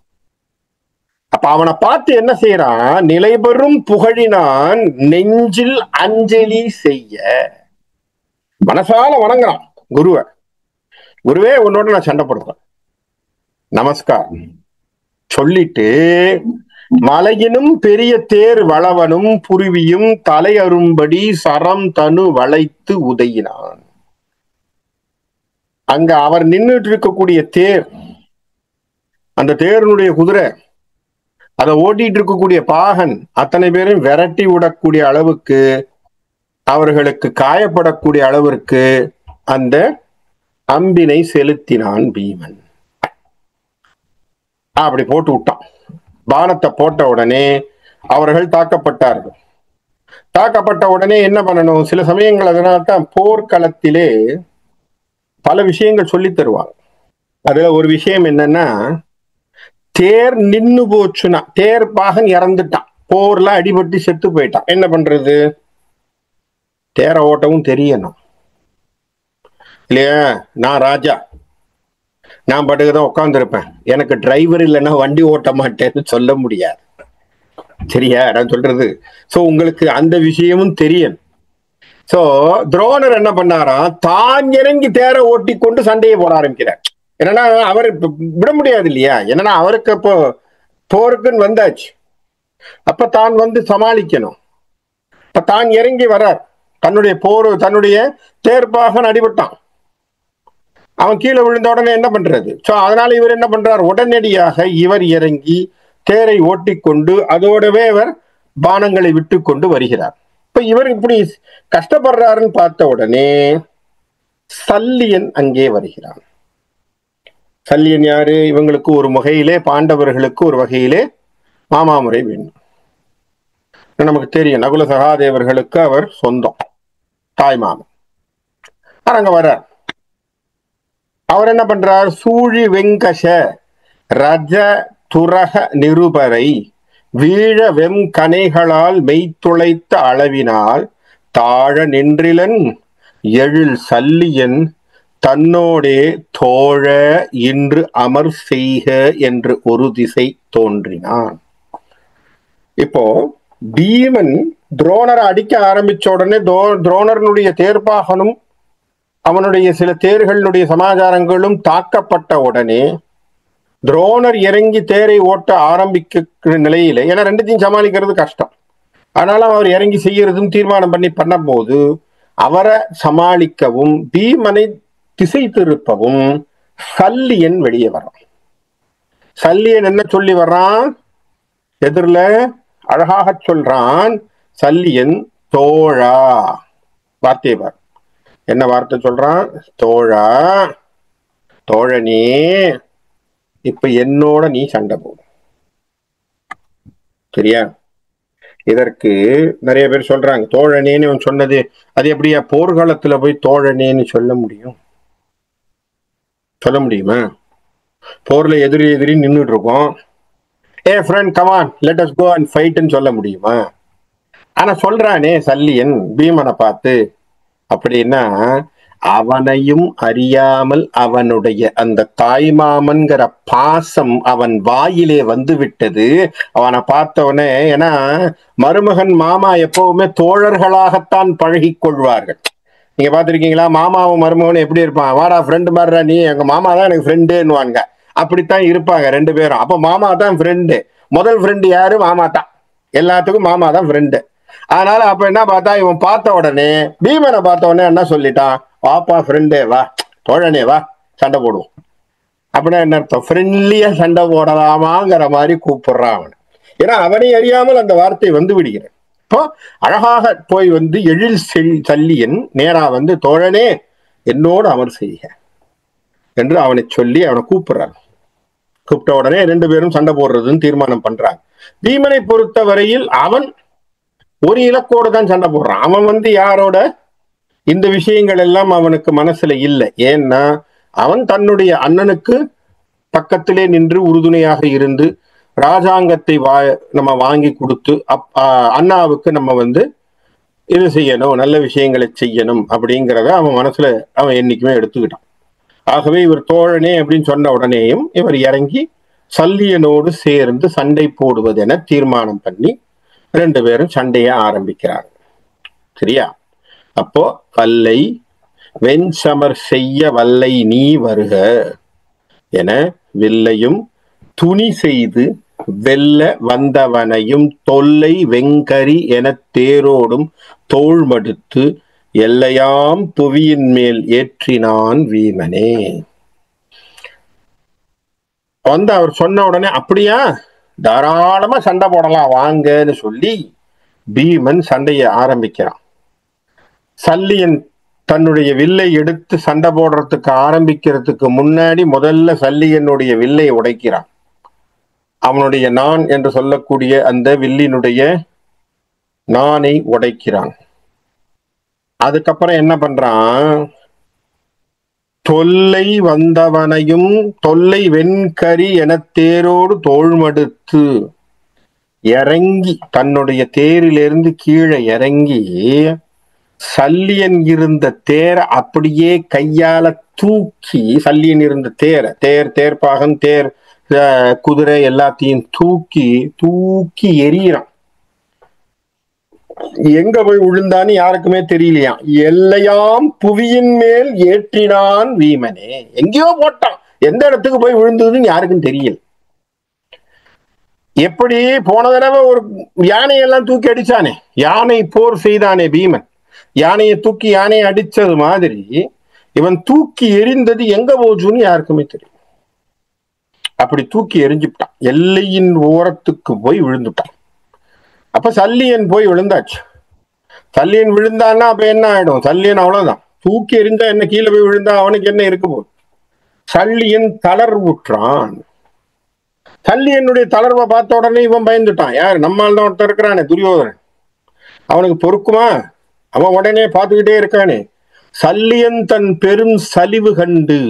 அப்ப அவனை பார்த்து என்ன செய்யறான், நிலைபெறும் புகழினான் நெஞ்சில் அஞ்சலி செய்ய. மனசால வணங்குறான் குருவை. குருவே, உன்னோட நான் சண்டை போடுறேன், நமஸ்காரம் சொல்லிட்டு, மலையினும் பெரிய தேர் வளவனும் புருவியும் தலை அரும்படி சரம் தனு வளைத்து உதையினான். அங்க அவர் நின்றுட்டு இருக்கக்கூடிய தேர், அந்த தேரனுடைய குதிரை, அதை ஓட்டிட்டு இருக்கக்கூடிய பாகன், அத்தனை பேரும் விரட்டி விடக்கூடிய அளவுக்கு, அவர்களுக்கு காயப்படக்கூடிய அளவிற்கு அந்த அம்பினை செலுத்தினான் பீமன். அப்படி போட்டு விட்டான். பானத்தை போட்ட உடனே அவர்கள் தாக்கப்பட்டார்கள். தாக்கப்பட்ட உடனே என்ன பண்ணணும், சில சமயங்கள் அதனால்தான் போர்க்களத்திலே பல விஷயங்கள் சொல்லி தருவாங்க. அதுல ஒரு விஷயம் என்னன்னா, தேர் நின்னு போச்சுன்னா, தேர் பாகன் இறந்துட்டான், போர்ல அடிபட்டு செத்து போயிட்டான், என்ன பண்றது, தேரை ஓட்டவும் தெரியணும் இல்லையா. நான் ராஜா, நான் பாட்டுக்குதான் உட்காந்துருப்பேன், எனக்கு டிரைவர் இல்லைன்னா வண்டி ஓட்ட மாட்டேன்னு சொல்ல முடியாது. சரியா நான் சொல்றது? சோ உங்களுக்கு அந்த விஷயமும் தெரியும். சோ துரோணர் என்ன பண்ணாரா, தான் இறங்கி தேரை ஓட்டி கொண்டு சண்டையை போட ஆரம்பிக்கிறார். என்னன்னா, அவர் விட முடியாது இல்லையா, என்னன்னா அவருக்கு அப்போ போருக்குன்னு வந்தாச்சு, அப்ப தான் வந்து சமாளிக்கணும். இப்ப தான் இறங்கி வர்றார், தன்னுடைய தேர்ப்பாகன் அடிபட்டான், அவன் கீழே விழுந்த உடனே என்ன பண்றது. சோ அதனால இவர் என்ன பண்றார், உடனடியாக இவர் இறங்கி தேரை ஓட்டிக்கொண்டு அதோடவே அவர் பானங்களை விட்டு கொண்டு வருகிறார். இப்ப இவர் இப்படி கஷ்டப்படுறாருன்னு பார்த்த உடனே சல்லியன் அங்கே வருகிறான். சல்லியன் யாரு, இவங்களுக்கு ஒரு வகையிலே, பாண்டவர்களுக்கு ஒரு வகையிலே மாமாமுறை வேண்டும். நமக்கு தெரியும், நகுல சகாதேவர்களுக்கு அவர் சொந்தம், தாய் மாமன். அங்க வர்றார். அவர் என்ன பண்றார், சூழி வெங்கஷ ரஜ துரக நிருபரை வீழ வெம் கனைகளால் மெய்த்துளைத்த அளவினால் தாழ நின்றிலன் எழில் சல்லியன் தன்னோடே தோழ இன்று அமர் செய்க என்று ஒரு திசை தோன்றினான். இப்போ பீமன் துரோணரை அடிக்க ஆரம்பிச்ச உடனே துரோணனுடைய தேர்ப்பாகனும் அவனுடைய சில தேர்களுடைய சமாச்சாரங்களும் தாக்கப்பட்ட உடனே துரோணர் இறங்கி தேரை ஓட்ட ஆரம்பிக்கிற நிலையில, ஏன்னா ரெண்டுத்தையும் சமாளிக்கிறது கஷ்டம், ஆனாலும் அவர் இறங்கி செய்யறதும் தீர்மானம் பண்ண போது அவரை சமாளிக்கவும் பீமனை திசை திருப்பவும் சல்லியன் வெளியே வர்றான். சல்லியன் என்ன சொல்லி வர்றான்? எதிரில அழகாக சொல்றான். சல்லியன் தோழா, வார்த்தையை பார், என்ன வார்த்தை சொல்றான்? தோழா, தோழனே, இப்ப என்னோட நீ சண்டை போடு. சரியா? இதற்கு நிறைய பேர் சொல்றாங்க தோழனேன்னு சொன்னது அது எப்படியா போர்க்காலத்துல போய் தோழனேன்னு சொல்ல முடியும்? சொல்ல முடியுமா? போர்ல எதிரி நின்றுட்டு இருக்கோம், a friend come on let us go and ஃபைட்னு சொல்ல முடியுமா? ஆனா சொல்றானே சல்லியன் பீமனை பார்த்து, அப்படின்னா அவனையும் அறியாமல் அவனுடைய அந்த தாய்மாமன்கிற பாசம் அவன் வாயிலே வந்து விட்டது. அவனை பார்த்தவனே, ஏன்னா மருமகன் மாமா எப்பவுமே தோழர்களாகத்தான் பழகி கொள்வார்கள். நீங்க பாத்திருக்கீங்களா? மாமாவும் மருமகனும் எப்படி இருப்பான்? வாடா ஃப்ரெண்டு மாதிரிடா, நீ எங்க மாமா தான் எனக்கு ஃப்ரெண்டுன்னுவாங்க. அப்படித்தான் இருப்பாங்க ரெண்டு பேரும். அப்ப மாமா தான் ஃப்ரெண்டு. முதல் ஃப்ரெண்டு யாரு? மாமா தான். எல்லாத்துக்கும் மாமா தான் ஃப்ரெண்டு. அதனால அப்ப என்ன பார்த்தா, இவன் பார்த்த உடனே பீமனை பார்த்த உடனே என்ன சொல்லிட்டான்? வாப்பா ஃப்ரெண்டே, வா தோழனே, வா சண்டை போடுவோம். அப்படின்னா என்ன அர்த்தம்? ஃப்ரெண்ட்லியா சண்டை போடலாமாங்கிற மாதிரி கூப்பிடுறான் அவன். ஏன்னா அவனை அறியாமல் அந்த வார்த்தை வந்து விடுகிறேன். இப்போ அழகாக போய் எழில் சல்லியன் நேரா தோழனே என்னோடு அமர் செய்க என்று அவனை சொல்லி அவனை கூப்பிடுறான். கூப்பிட்ட உடனே ரெண்டு பேரும் சண்டை போடுறதுன்னு தீர்மானம் பண்றாங்க. பீமனை பொறுத்த வரையில் அவன் ஒரு இலக்கோடு தான் சண்டை போடுறான். அவன் யாரோட இந்த விஷயங்கள் எல்லாம் அவனுக்கு மனசுல இல்லை. ஏன்னா அவன் தன்னுடைய அண்ணனுக்கு பக்கத்திலே நின்று உறுதுணையாக இருந்து ராஜாங்கத்தை நம்ம வாங்கி கொடுத்து அண்ணாவுக்கு நம்ம இது செய்யணும், நல்ல விஷயங்களை செய்யணும் அப்படிங்கிறத அவன் மனசுல அவன் என்னைக்குமே எடுத்துக்கிட்டான். ஆகவே இவர் தோழனே அப்படின்னு சொன்ன உடனேயும் இவர் இறங்கி சல்லியனோடு சேர்ந்து சண்டை போடுவதென தீர்மானம் பண்ணி ரெண்டு பேரும் சண்டைய ஆரம்பிக்கிறாங்க. சரியா? அப்போ வல்லை வெண்சமர் செய்ய வல்லை நீ வருக என வில்லையும் துணி செய்து வெல்ல வந்தவனையும் தொல்லை வெங்கரி என தேரோடும் தோள்மடுத்து எல்லையாம் புவியின் மேல் ஏற்றினான் வீமனே. அவர் சொன்ன உடனே அப்படியா, தாராளமா சண்டை போடலாம் வாங்கன்னு சொல்லி பீமன் சண்டையை ஆரம்பிக்கிறான். சல்லியன் தன்னுடைய வில்லை எடுத்து சண்டை போடுறதுக்கு ஆரம்பிக்கிறதுக்கு முன்னாடி முதல்ல சல்லியனுடைய வில்லை உடைக்கிறான். அவனுடைய நான் என்று சொல்லக்கூடிய அந்த வில்லினுடைய நானை உடைக்கிறான். அதுக்கப்புறம் என்ன பண்றான்? தொல்லை வந்தவனையும் தொல்லை வெண்கரி என தேரோடு தோள்மடுத்து இறங்கி தன்னுடைய தேரிலிருந்து கீழே இறங்கி சல்லியன் இருந்த தேரை அப்படியே கையால தூக்கி, சல்லியன் இருந்த தேர்ப்பாகன் தேர் குதிரை எல்லாத்தையும் தூக்கி எறிகிறான். எங்க போய் விழுந்தான்னு யாருக்குமே தெரியலையா. எல்லையாம் புவியின் மேல் ஏற்றினான் வீமனே. எங்கேயோ போட்டான், எந்த இடத்துக்கு போய் விழுந்ததுன்னு யாருக்கும் தெரியல. எப்படி போன தடவை ஒரு யானையெல்லாம் தூக்கி அடிச்சானே, யானை போர் செய்தானே பீமன், யானையை தூக்கி யானையை அடிச்சது மாதிரி இவன் தூக்கி எறிந்தது எங்க போச்சுன்னு யாருக்குமே தெரியும். அப்படி தூக்கி எரிஞ்சுட்டான், எல்லையின் ஓரத்துக்கு போய் விழுந்துட்டான். அப்ப சல்லியன் போய் விழுந்தாச்சு. சல்லியன் விழுந்தான்னா அப்ப என்ன ஆயிடும்? சல்லியன் அவ்வளவுதான், தூக்கி எறிஞ்சா என்ன, கீழே போய் விழுந்தா அவனுக்கு என்ன இருக்க போகுது? சல்லியன் தளர்வுற்றான். சல்லியனுடைய தளர்வை பார்த்த உடனே இவன் பயந்துட்டான். யாரு? நம்மால் தான் ஒருத்தர் இருக்கிறானே துரியோதனன், அவனுக்கு பொறுக்குமா? அவன் உடனே பார்த்துக்கிட்டே இருக்கானே. சல்லியன் தன் பெரும் சலிவு கண்டு,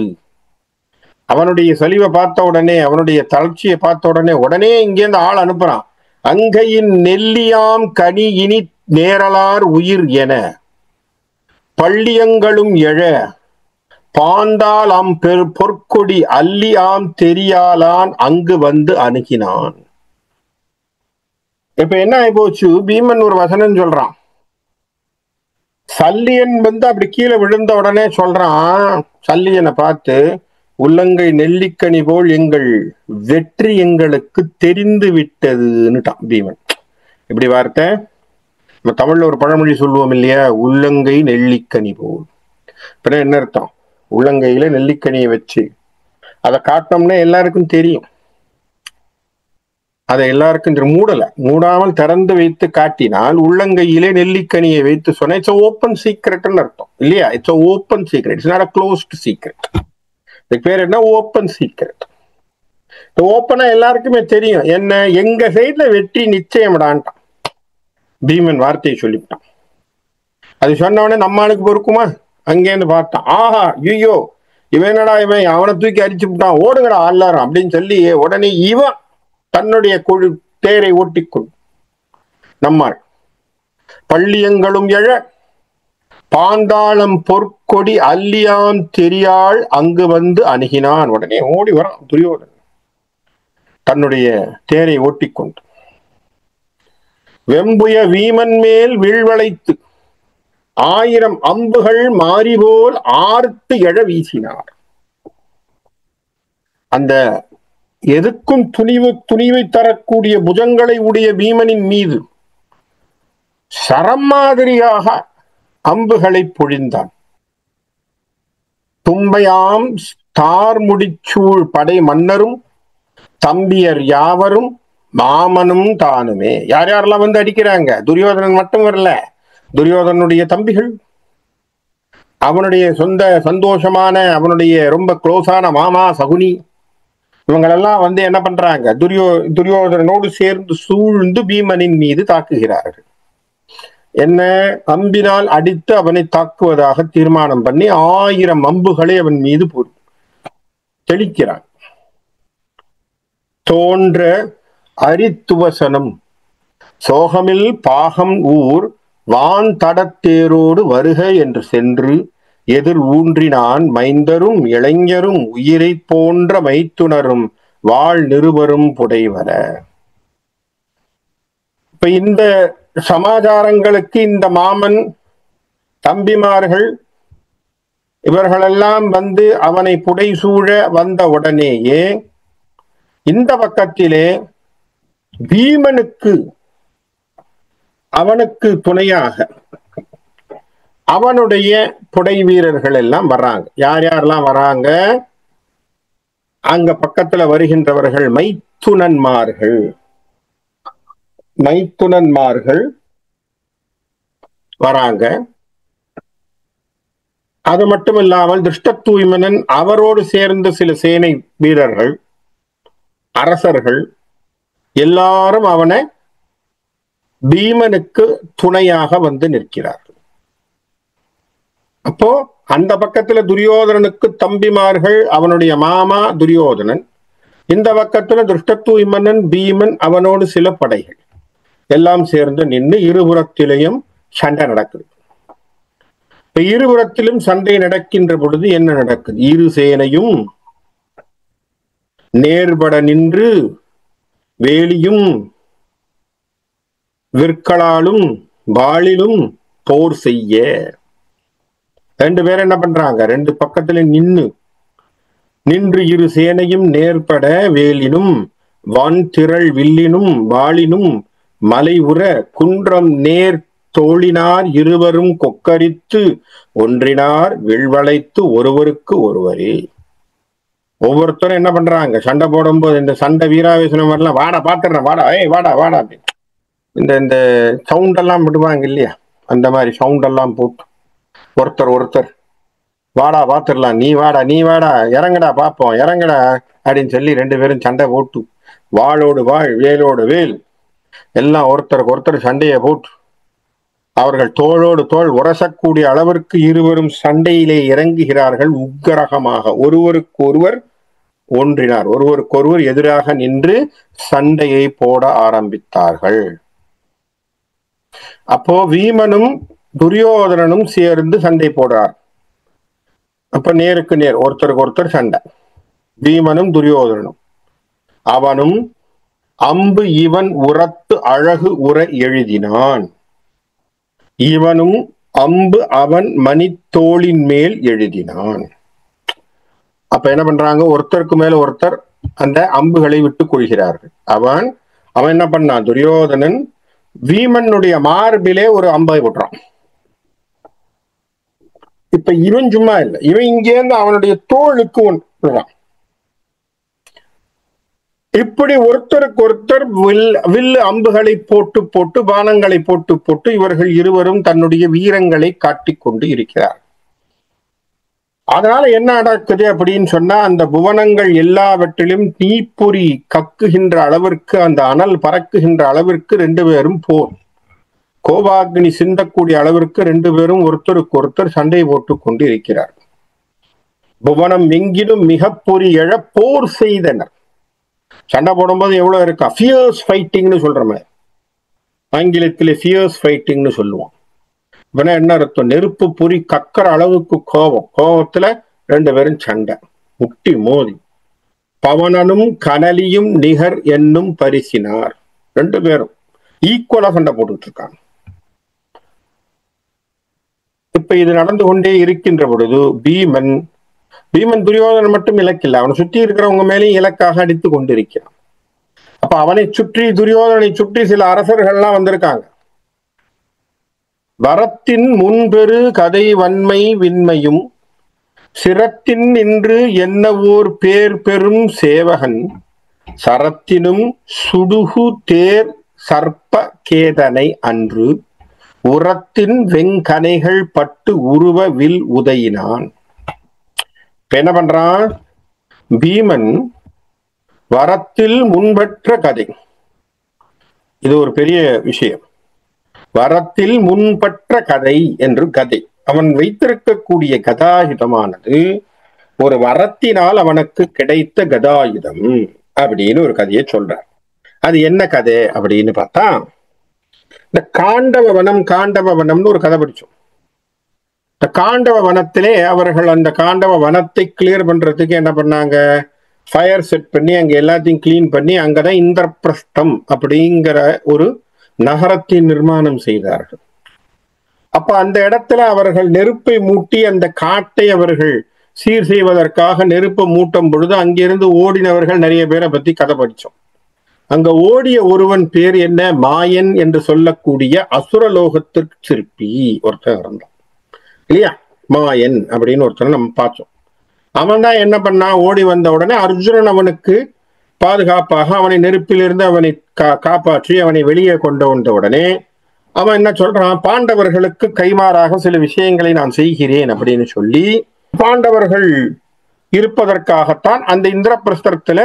அவனுடைய சலிவை பார்த்த உடனே, அவனுடைய தளர்ச்சியை பார்த்த உடனே இங்கேருந்து ஆள் அனுப்புறான். அங்கையின் நெல்லியாம் கனி இனி நேரலார் உயிர் என பள்ளியங்களும் எழ பாந்தால் பொற்கொடி அல்லி தெரியாலான் அங்கு வந்து அணுகினான். இப்ப என்ன ஆகி போச்சு, பீமன் ஒரு வசனம் சொல்றான். சல்லியன் அப்படி கீழே விழுந்த உடனே சொல்றான், சல்லியனை பார்த்து, உள்ளங்கை நெல்லிக்கனி போல் எங்கள் வெற்றி எங்களுக்கு தெரிந்து விட்டதுன்னுட்டான் பீமன். இப்படி வார்த்தை நம்ம தமிழ்ல ஒரு பழமொழி சொல்லுவோம் இல்லையா, உள்ளங்கை நெல்லிக்கனி போல். இப்ப என்ன அர்த்தம், உள்ளங்கையில நெல்லிக்கனியை வச்சு அதை காட்டினோம்னா எல்லாருக்கும் தெரியும். அதை எல்லாருக்கும் மூடாமல் திறந்து வைத்து காட்டினால் உள்ளங்கையிலே நெல்லிக்கனியை வைத்து சொன்ன இட்ஸ் ஓப்பன் சீக்ரெட்னு அர்த்தம் இல்லையா. It's open secret, it's not a closed secret. இதுக்கு பேர் என்ன, ஓப்பன் சீக்ரெட். ஓப்பனா எல்லாருக்குமே தெரியும். என்ன, எங்க சைட்ல வெற்றி நிச்சயம்டான்ட்டான் பீமன். வார்த்தையை சொல்லிவிட்டான். அது சொன்னவனே நம்மளுக்கு பொறுக்குமா? அங்கேருந்து பார்த்தான், ஆஹா ஐயோ இவன் என்னடா, இவன் அவனை தூக்கி அடிச்சு விட்டான், ஓடுங்கடா எல்லாரும் அப்படின்னு சொல்லி உடனே இவன் தன்னுடைய தேரை ஓட்டிக்கொள் நம்மாள் பள்ளியங்களும் எழ பாந்தாளம் பொற்கொடி அல்லியாம் தெரியாள் அங்கு வந்து அணுகினான். உடனே ஓடி வரான் துரியோதனன் தன்னுடைய தேரை ஓட்டிக்கொண்டு. வெம்புய வீமன் மேல் வீழ்வளைத்து 1000 அம்புகள் மாறிபோல் ஆர்த்து எழ வீசினார். அந்த எதுக்கும் துணிவை தரக்கூடிய புஜங்களை உடைய பீமனின் மீது சரம் மாதிரியாக அம்புகளை பொழிந்தான். தும்பையாம் தார் முடிச்சூழ் படை மன்னரும் தம்பியர் யாவரும் மாமனும் தானுமே. யார் யாரெல்லாம் வந்து அடிக்கிறாங்க, துரியோதனன் மட்டும் வரல, துரியோதனுடைய தம்பிகள், அவனுடைய சொந்த சந்தோஷமான அவனுடைய ரொம்ப க்ளோஸான மாமா சகுனி, இவங்களெல்லாம் வந்து என்ன பண்றாங்க, துரியோதனனோடு சேர்ந்து சூழ்ந்து பீமனின் மீது தாக்குகிறார்கள். என்ன, அம்பினால் அடித்து அவனை தாக்குவதாக தீர்மானம் பண்ணி 1000 அம்புகளை அவன் மீது தெளிக்கிறான். தோன்ற அரித்துவசனம் சோகமில் பாகம் ஊர் வான் தடத்தேரோடு வருக என்று சென்று எதிர் ஊன்றினான் மைந்தரும் இளைஞரும் உயிரை போன்ற மைத்துணரும் வாழ் நிருபரும் புடைவர. இப்ப இந்த சமாச்சாரங்களுக்கு இந்த மாமன் தம்பிமார்கள் இவர்களெல்லாம் வந்து அவனை புடைசூழ வந்த உடனேயே இந்த பக்கத்திலே பீமனுக்கு அவனுக்கு துணையாக அவனுடைய புடை வீரர்கள் எல்லாம் வர்றாங்க. யார் யாரெல்லாம் வராங்க, அங்க பக்கத்துல வருகின்றவர்கள் மைத்துனன்மார்கள் வராங்க. அது மட்டும் இல்லாமல் திருஷ்டத்யும்னன் அவரோடு சேர்ந்த சில சேனை வீரர்கள், அரசர்கள் எல்லாரும் அவனை பீமனுக்கு துணையாக வந்து நிற்கிறார்கள். அப்போ அந்த பக்கத்துல துரியோதனனுக்கு தம்பிமார்கள், அவனுடைய மாமா துரியோதனன், இந்த பக்கத்துல திருஷ்டத்யும்னன், பீமன், அவனோடு சில படைகள் எல்லாம் சேர்ந்து நின்று இருபுறத்திலையும் சண்டை நடக்குது. இப்ப இருபுறத்திலும் சண்டை நடக்கின்ற பொழுது என்ன நடக்குது, இரு சேனையும் நேர்பட நின்று வேலியும் விற்களாலும் வாளிலும் போர் செய்ய. ரெண்டு பேரும் என்ன பண்றாங்க, ரெண்டு பக்கத்துல நின்று இரு சேனையும் நேர்பட வேலினும் வான் திரள் வில்லினும் வாளினும் மலை உற குன்றம் நேர் தோழினார் இருவரும் கொக்கரித்து ஒன்றினார் விழ்வளைத்து ஒருவருக்கு ஒருவரே. ஒவ்வொருத்தரும் என்ன பண்றாங்க, சண்டை போடும்போது இந்த சண்டை வீராவேசனம் வரலாம், வாடா பாத்துறேன், வாடா வாடா வாடா அப்படின்னு இந்த சவுண்ட் எல்லாம் விடுவாங்க இல்லையா, அந்த மாதிரி சவுண்ட் எல்லாம் போட்டு ஒருத்தர் வாடா பாத்துடலாம், நீ வாடா இறங்கடா பாப்போம் இறங்கடா அப்படின்னு சொல்லி ரெண்டு பேரும் சண்டை போட்டு வாளோடு வாழ் வேலோடு வேல் எல்லாம் ஒருத்தருக்கு ஒருத்தர் சண்டையை போட்டு அவர்கள் தோளோடு தோள் உரசக்கூடிய அளவிற்கு இருவரும் சண்டையிலே இறங்குகிறார்கள். உக்கரகமாக ஒருவருக்கு ஒருவர் ஒன்றினார், ஒருவருக்கொருவர் எதிராக நின்று சண்டையை போட ஆரம்பித்தார்கள். அப்போ வீமனும் துரியோதனனும் சேர்ந்து சண்டை போடுறார். அப்ப நேருக்கு நேர் ஒருத்தருக்கு ஒருத்தர் சண்டை. வீமனும் துரியோதனனும். அவனும் அம்பு இவன் உரத்து அழகு உர எழுதினான், இவனும் அம்பு அவன் மணித்தோளின் மேல் எழுதினான். அப்ப என்ன பண்றாங்க, ஒருத்தருக்கு மேல ஒருத்தர் அந்த அம்புகளை விட்டுக் கொள்கிறார்கள். அவன் என்ன பண்ணான், துரியோதனன் வீமனுடைய மார்பிலே ஒரு அம்பை போட்டுறான். இப்ப இவன் சும்மா இல்லை, இவன் இங்கேருந்து அவனுடைய தோளுக்கு ஒன்றான். இப்படி ஒருத்தருக்கு ஒருத்தர் வில்லு அம்புகளை போட்டு போட்டு பானங்களை போட்டு போட்டு இவர்கள் இருவரும் தன்னுடைய வீரங்களை காட்டிக்கொண்டு இருக்கிறார். அதனால என்ன நடக்குது அப்படின்னு சொன்னா, அந்த புவனங்கள் எல்லாவற்றிலும் தீப்பொறி கக்குகின்ற அளவிற்கு, அந்த அனல் பறக்குகின்ற அளவிற்கு ரெண்டு பேரும் போர், கோபாக்னி சிந்தக்கூடிய அளவிற்கு ரெண்டு பேரும் ஒருத்தருக்கு ஒருத்தர் சண்டை போட்டுக் கொண்டு இருக்கிறார். புவனம் எங்கிலும் மிக பொறி எழ போர் செய்தனர். சண்டை போடும்போது எவ்வளவு இருக்கா, ஃபியர்ஸ் ஃபைட்டிங்னு சொல்ற மாதிரி, ஆங்கிலத்திலே ஃபியர்ஸ் ஃபைட்டிங்னு சொல்லுவோம். என்ன அர்த்தம், நெருப்பு பொறி கக்கிற அளவுக்கு கோபத்துல ரெண்டு பேரும் சண்டை, முட்டி மோதி. பவனனும் கனலியும் நிகர் என்னும் பரிசினார். ரெண்டு பேரும் ஈக்குவலா சண்டை போட்டுட்டு இருக்காங்க. இப்ப இது நடந்து கொண்டே இருக்கின்ற பொழுது பீமன் துரியோதனன் மட்டும் இலக்கில்லை, அவனை சுற்றி இருக்கிறவங்க மேலேயும் இலக்காக அடித்து கொண்டிருக்கிறான். அப்ப அவனை சுற்றி, துரியோதனை சுற்றி சில அரசர்கள்லாம் வந்திருக்காங்க. வரத்தின் முன்பெரு கதை வன்மை விண்மையும் சிரத்தின் நின்று என்னவோர் பேர் பெரும் சேவகன் சரத்தினும் சுடுகு தேர் சர்ப்ப கேதனை அன்று உரத்தின் வெங்கனைகள் பட்டு உருவ வில் உதையினான். என்ன பண்றான் பீமன், வரத்தில் முன்பற்ற கதை, இது ஒரு பெரிய விஷயம். வரத்தில் முன்பற்ற கதை என்று கதை, அவன் வைத்திருக்கக்கூடிய கதாயுதமானது ஒரு வரத்தினால் அவனுக்கு கிடைத்த கதாயுதம் அப்படின்னு ஒரு கதையை சொல்றார். அது என்ன கதை அப்படின்னு பார்த்தா, இந்த காண்டவ வனம்னு ஒரு கதை படிச்சோம். இந்த காண்டவ வனத்திலே அவர்கள் அந்த காண்டவ வனத்தை கிளியர் பண்றதுக்கு என்ன பண்ணாங்க, ஃபயர் செட் பண்ணி அங்க எல்லாத்தையும் கிளீன் பண்ணி அங்கதான் இந்திரபிரஸ்தம் அப்படிங்கிற ஒரு நகரத்தை நிர்மாணம் செய்தார்கள். அப்ப அந்த இடத்துல அவர்கள் நெருப்பை மூட்டி அந்த காட்டை அவர்கள் சீர் செய்வதற்காக நெருப்பை மூட்டும் பொழுது அங்கிருந்து ஓடினவர்கள் நிறைய பேரை பத்தி கதை படிச்சோம். அங்க ஓடிய ஒருவன் பேர் என்ன, மாயன் என்று சொல்லக்கூடிய அசுரலோகத்திற்கு சிற்பி ஒருத்தன் இருந்தான் இல்லையா, மாயன் அப்படின்னு ஒருத்தனை நம்ம பார்த்தோம். அவன் தான் என்ன பண்ணா, ஓடி வந்த உடனே அர்ஜுனன் அவனுக்கு பாதுகாப்பாக அவனை நெருப்பிலிருந்து அவனை காப்பாற்றி அவனை வெளியே கொண்டு வந்த உடனே அவன் என்ன சொல்றான், பாண்டவர்களுக்கு கைமாறாக சில விஷயங்களை நான் செய்கிறேன் அப்படின்னு சொல்லி, பாண்டவர்கள் இருப்பதற்காகத்தான் அந்த இந்திரபிரஸ்தத்துல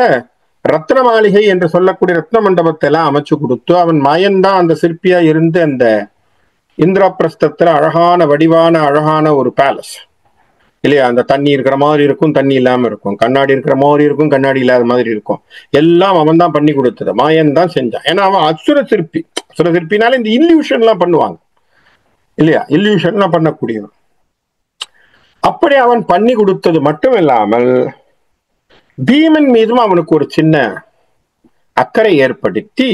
ரத்ன மாளிகை என்று சொல்லக்கூடிய ரத்ன மண்டபத்தை எல்லாம் அமைச்சு கொடுத்து, அவன் மாயன்தான் அந்த சிற்பியா இருந்து அந்த இந்திரபிரஸ்தத்துல அழகான வடிவான அழகான ஒரு பேலஸ் இல்லையா, அந்த தண்ணி இருக்கிற மாதிரி இருக்கும், தண்ணி இல்லாம இருக்கும், கண்ணாடி இருக்கிற மாதிரி இருக்கும், கண்ணாடி இல்லாத மாதிரி இருக்கும், எல்லாம் அவன் தான் பண்ணி கொடுத்தது, மாயன் தான் செஞ்சான். ஏன்னா அவன் அசுர சிற்பினால இந்த இல்யூஷன் எல்லாம் பண்ணுவாங்க இல்லையா, இல்யூஷன் எல்லாம் பண்ணக்கூடியவன். அப்படி அவன் பண்ணி கொடுத்தது மட்டும் இல்லாமல் பீமன் மீதும் அவனுக்கு ஒரு சின்ன அக்கறை ஏற்படுத்தி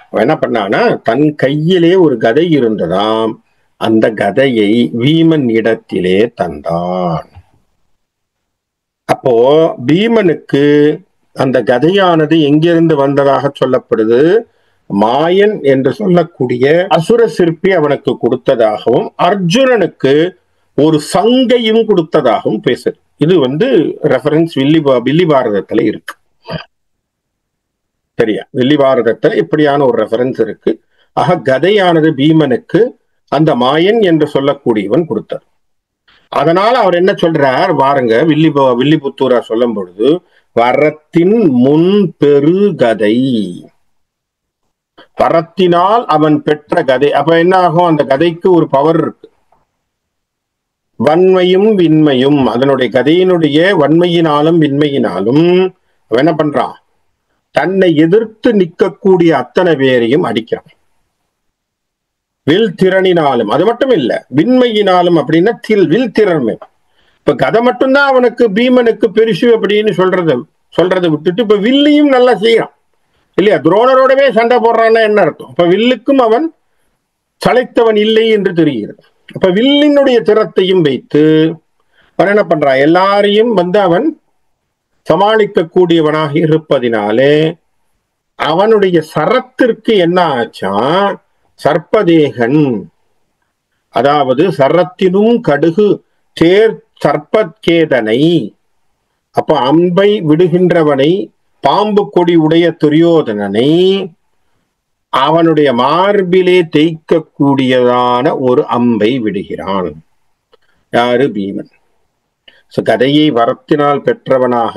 அவன் என்ன பண்ணானா, தன் கையிலே ஒரு கதை இருந்ததாம், அந்த கதையை வீமன் இடத்திலே தந்தான். அப்போ பீமனுக்கு அந்த கதையானது எங்கிருந்து வந்ததாக சொல்லப்படுது, மாயன் என்று சொல்லக்கூடிய அசுர சிற்பி அவனுக்கு கொடுத்ததாகவும் அர்ஜுனனுக்கு ஒரு சங்கையும் கொடுத்ததாகவும் பேசுது. இது ரெஃபரன்ஸ் வில்லி பாரதத்துல இருக்கு சரியா, வில்லி பாரதத்துல இப்படியான ஒரு ரெஃபரன்ஸ் இருக்கு. ஆக கதையானது பீமனுக்கு அந்த மாயன் என்று சொல்லக்கூடியவன் கொடுத்தார். அதனால அவர் என்ன சொல்றார் பாருங்க, வில்லிபுத்தூரா சொல்லும் பொழுது, வரத்தின் முன் பெரு கதை, வரத்தினால் அவன் பெற்ற கதை. அப்ப என்ன ஆகும், அந்த கதைக்கு ஒரு பவர் இருக்கு. வன்மையும் விண்மையும், அதனுடைய கதையினுடைய வன்மையினாலும் விண்மையினாலும் அவன் என்ன பண்றான், தன்னை எதிர்த்து நிற்கக்கூடிய அத்தனை பேரையும் அடிக்கிறான். வில் திறனினாலும், அது மட்டும் இல்ல விண்மையினாலும் அப்படின்னா வில் திறமை. இப்ப கதை மட்டும்தான் அவனுக்கு பீமனுக்கு பெருசு அப்படின்னு சொல்றதை விட்டுட்டு இப்ப வில்லையும் நல்லா செய்யறான் இல்லையா? துரோணரோடவே சண்டை போடுறான்னா என்ன அர்த்தம்? இப்ப வில்லுக்கும் அவன் சளைத்தவன் இல்லை என்று தெரிகிறது. அப்ப வில்லினுடைய திறத்தையும் வைத்து அவன் என்ன பண்றான், எல்லாரையும் அவன் சமாளிக்க கூடியவனாக இருப்பதினாலே அவனுடைய சரத்திற்கு என்ன ஆச்சா, சர்ப்பதேகன், அதாவது சரத்தினும் கடுகு தேர் சர்ப்பகேதனை, அப்ப அம்பை விடுகின்றவனை, பாம்பு கொடி உடைய துரியோதனனை அவனுடைய மார்பிலே தேய்க்கக்கூடியதான ஒரு அம்பை விடுகிறான். யாரு? பீமன். கதையை வரத்தினால் பெற்றவனாக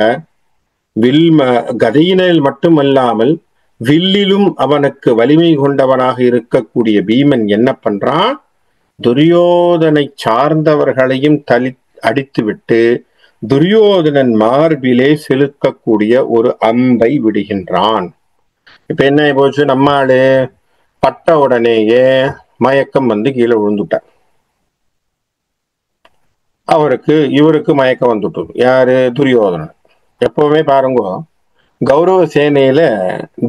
கதையினில் மட்டுமல்லாமல் வில்லிலும் அவனுக்கு வலிமை கொண்டவனாக இருக்கக்கூடிய பீமன் என்ன பண்றான், துரியோதனை சார்ந்தவர்களையும் அடித்துவிட்டு துரியோதனன் மார்பிலே செலுத்தக்கூடிய ஒரு அம்பை விடுகின்றான். இப்ப என்ன போச்சு, நம்மாளு பட்ட உடனேயே மயக்கம் கீழே விழுந்துட்டார். இவருக்கு மயக்கம் வந்துட்டு. யாரு? துரியோதனன். எப்பவுமே பாருங்க, கௌரவ சேனையில